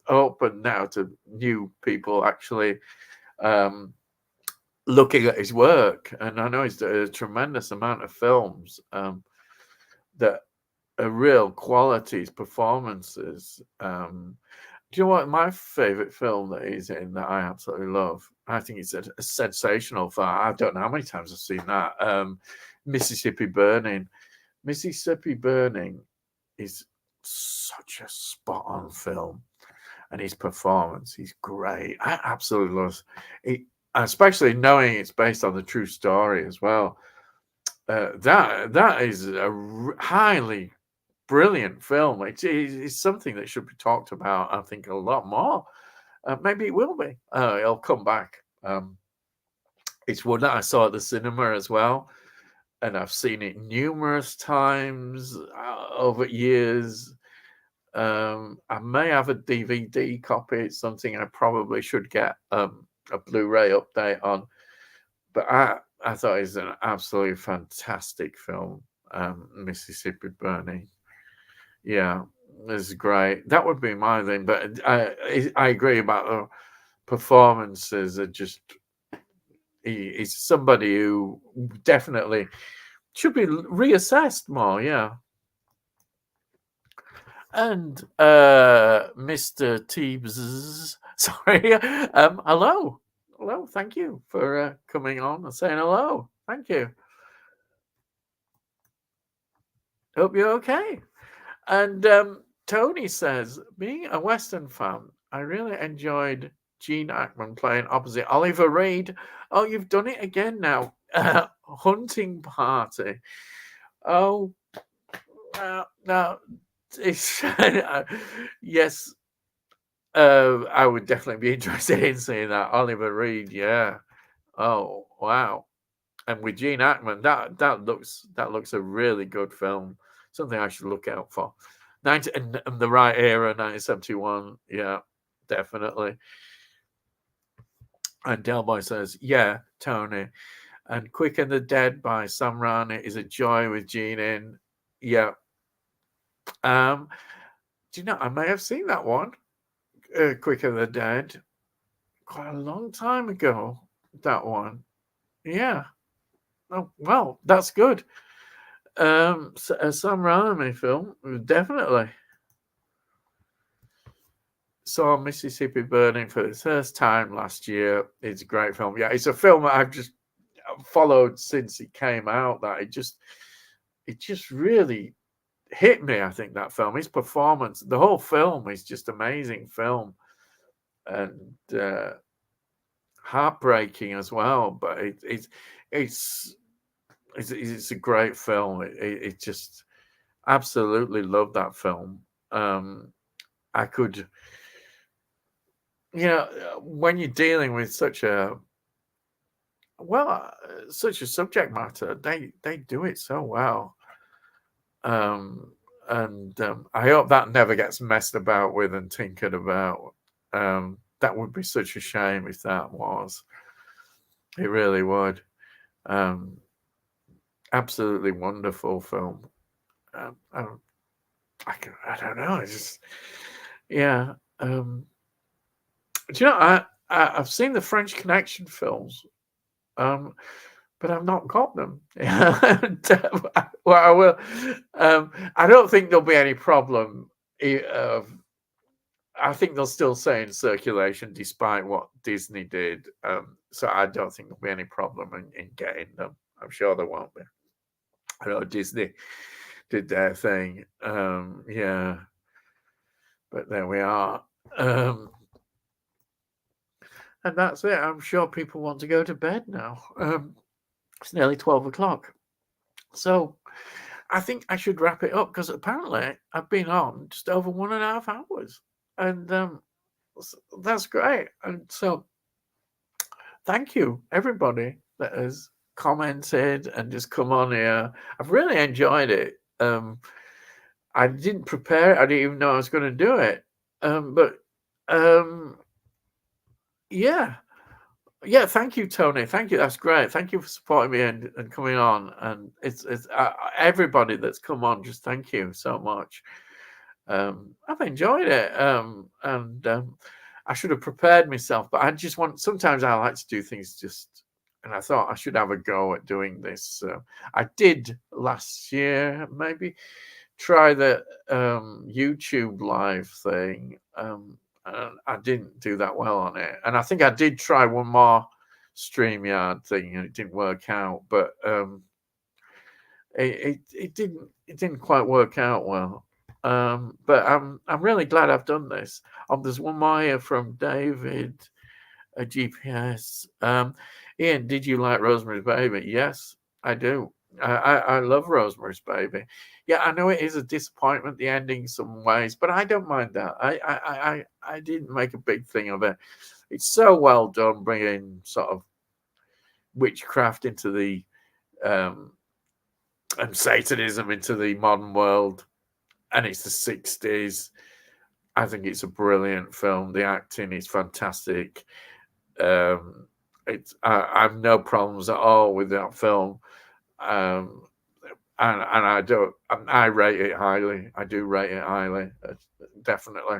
open now to new people actually looking at his work. And I know he's done a tremendous amount of films that are real qualities, performances. Do you know what my favorite film that he's in that I absolutely love? I think it's a sensational film. I don't know how many times I've seen that. Mississippi Burning. Mississippi Burning is such a spot on film, and his performance, he's great. I absolutely love it, especially knowing it's based on the true story as well. That is a highly brilliant film. It's something that should be talked about, I think, a lot more. Maybe it will be. It'll come back. It's one that I saw at the cinema as well, and I've seen it numerous times over years. I may have a DVD copy. It's something I probably should get a Blu-ray update on. But I thought it was an absolutely fantastic film, Mississippi Burning. Yeah, this is great. That would be my thing. But I agree about the performances. Are just he's somebody who definitely should be reassessed more. Yeah. And Mr. Teebs, sorry, hello, thank you for coming on and saying hello. Thank you. Hope you're okay. And Tony says, being a Western fan, I really enjoyed Gene Hackman playing opposite Oliver Reed. Oh, you've done it again now. Hunting Party. Oh, no. It's, yes, I would definitely be interested in seeing that. Oliver Reed, yeah. Oh, wow. And with Gene Hackman, that looks a really good film. Something I should look out for. And the right era, 1971. Yeah, definitely. And Delboy says, yeah, Tony. And Quick and the Dead by Sam Raimi is a joy with Gene in. Yeah, Do you know, I may have seen that one, Quicker than Dead, quite a long time ago. That one, yeah. Oh well, that's good. A Sam Raimi film, definitely. Saw Mississippi Burning for the first time last year. It's a great film. Yeah, it's a film that I've just followed since it came out. That it just really hit me. I think that film, his performance, the whole film is just amazing film, and heartbreaking as well. But it's it's a great film. It just absolutely love that film. I could, when you're dealing with such a such a subject matter, they do it so well. And I hope that never gets messed about with and tinkered about. That would be such a shame if that was. It really would. Absolutely wonderful film. I don't know. It's just, yeah. Do you know, I've seen the French Connection films, but I've not got them. Well, I will. I don't think there'll be any problem. I think they'll still stay in circulation despite what Disney did. So I don't think there'll be any problem in getting them. I'm sure there won't be. I know Disney did their thing. Yeah. But there we are. And that's it. I'm sure people want to go to bed now. It's nearly 12 o'clock. So I think I should wrap it up because apparently I've been on just over 1.5 hours. And that's great. And so thank you, everybody that has commented and just come on here. I've really enjoyed it. I didn't prepare it. I didn't even know I was going to do it. But yeah. Yeah, thank you, Tony. Thank you. That's great. Thank you for supporting me and coming on. And it's everybody that's come on. Just thank you so much. I've enjoyed it. And I should have prepared myself, but I just want. Sometimes I like to do things just, and I thought I should have a go at doing this. I did last year. Maybe try the YouTube live thing. I didn't do that well on it, and I think I did try one more StreamYard thing, and it didn't work out. But it didn't quite work out well. But I'm really glad I've done this. There's one more here from David, a GPS. Ian, did you like Rosemary's Baby? Yes, I do. I love Rosemary's Baby. Yeah, I know it is a disappointment, the ending in some ways, but I don't mind that. I didn't make a big thing of it. It's so well done, bringing sort of witchcraft into the and Satanism into the modern world, and it's the 60s. I think it's a brilliant film. The acting is fantastic. I've no problems at all with that film. And I rate it highly. I do rate it highly, definitely.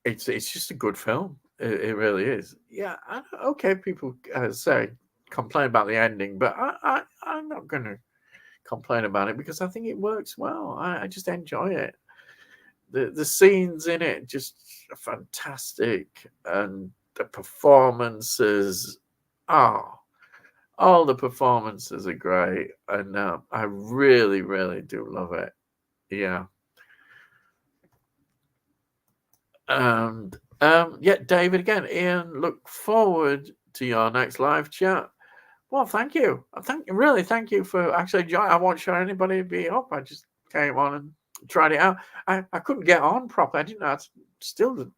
It's just a good film. It really is. Yeah. Okay, people say complain about the ending, but I'm not going to complain about it because I think it works well. I just enjoy it. The scenes in it just are fantastic, and the performances. All the performances are great, and I really, really do love it. Yeah. And yeah, David again. Ian, look forward to your next live chat. Well, thank you. Thank you for actually joining. I won't show anybody be up. I just came on and tried it out. I couldn't get on properly. I didn't know. Still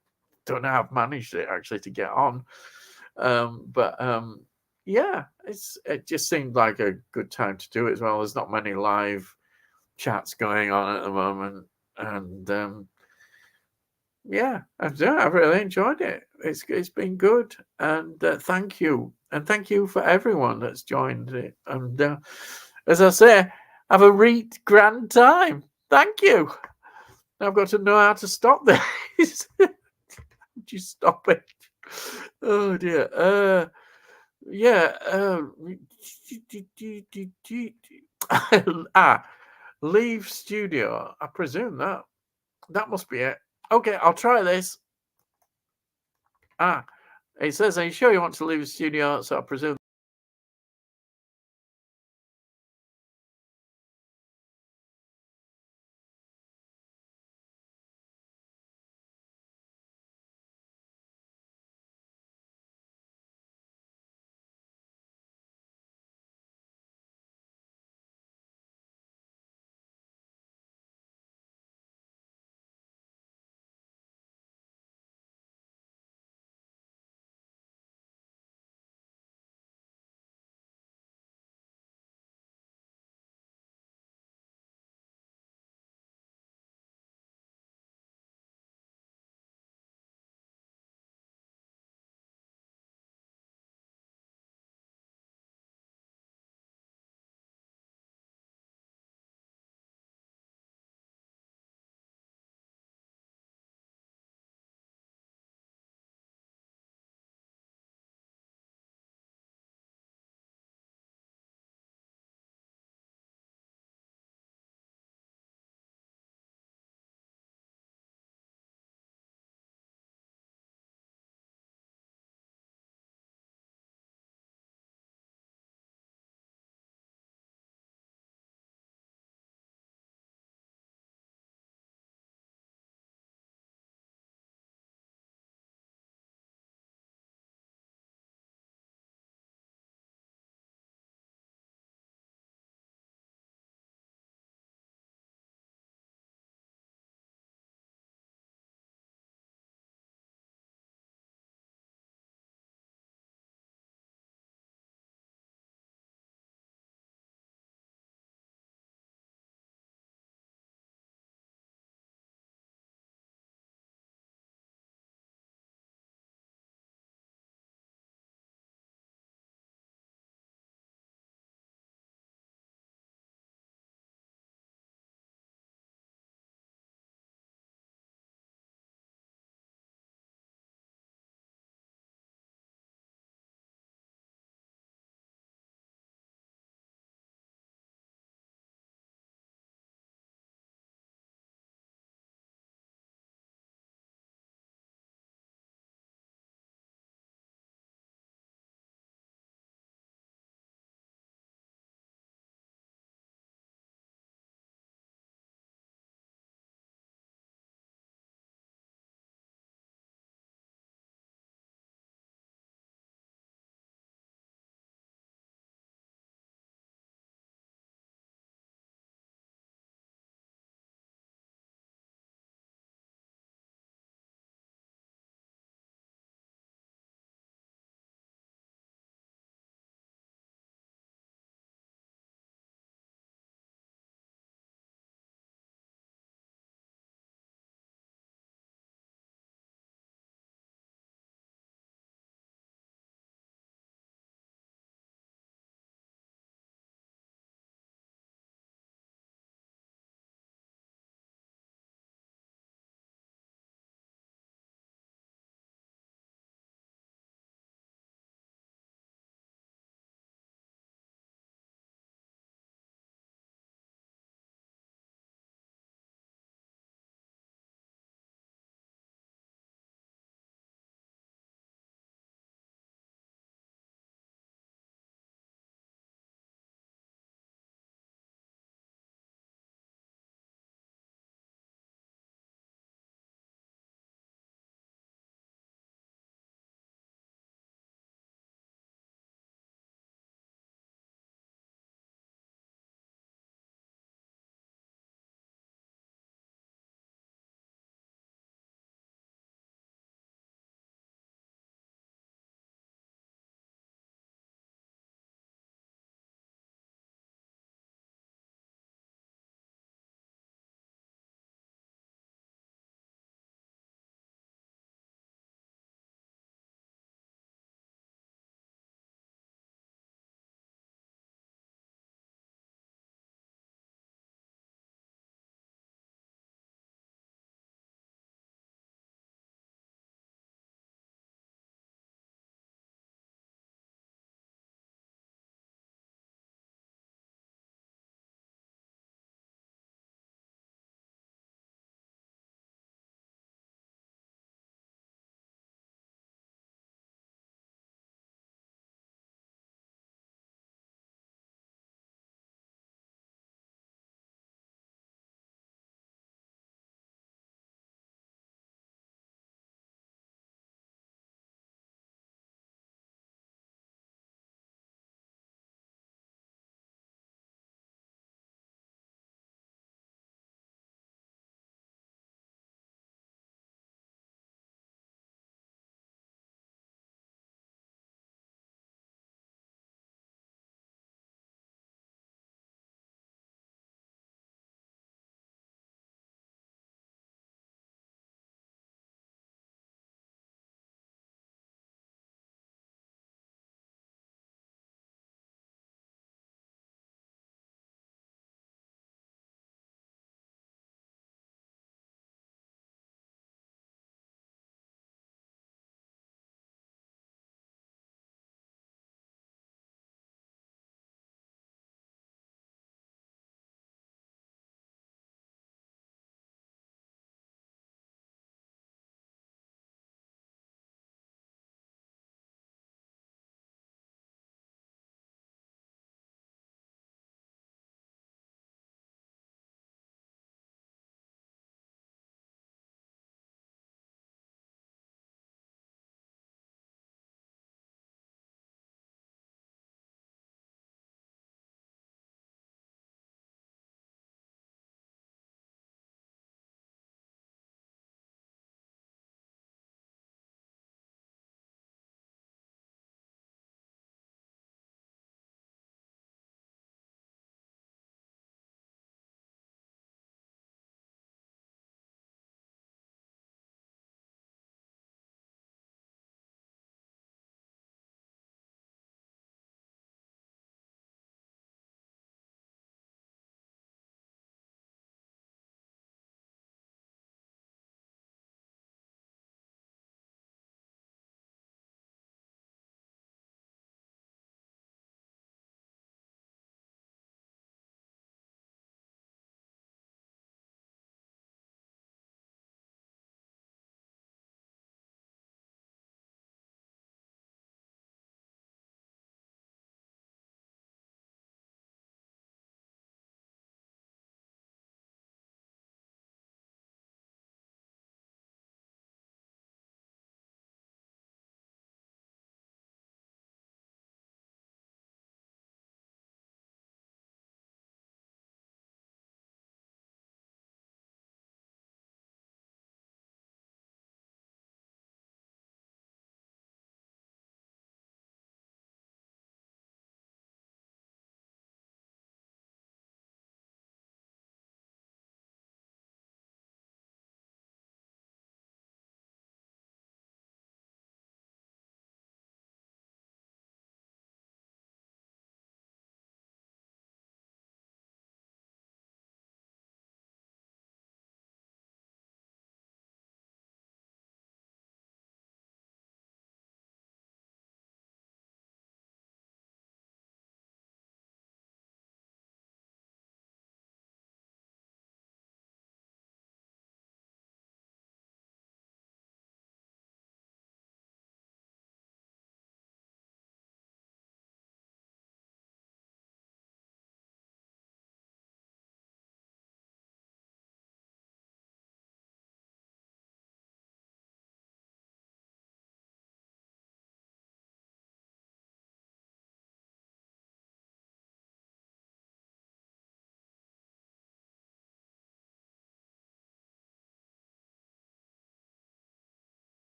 don't know how I've managed it actually to get on. But yeah, it just seemed like a good time to do it as well. There's not many live chats going on at the moment, and yeah, I've really enjoyed it. It's been good, and thank you, and thank you for everyone that's joined it. And as I say, Have a grand time. Thank you. Now I've got to know how to stop this. Just stop it. Oh dear. Yeah. Leave studio. I presume that must be it. Okay, I'll try this. It says, "Are you sure you want to leave the studio?" So I presume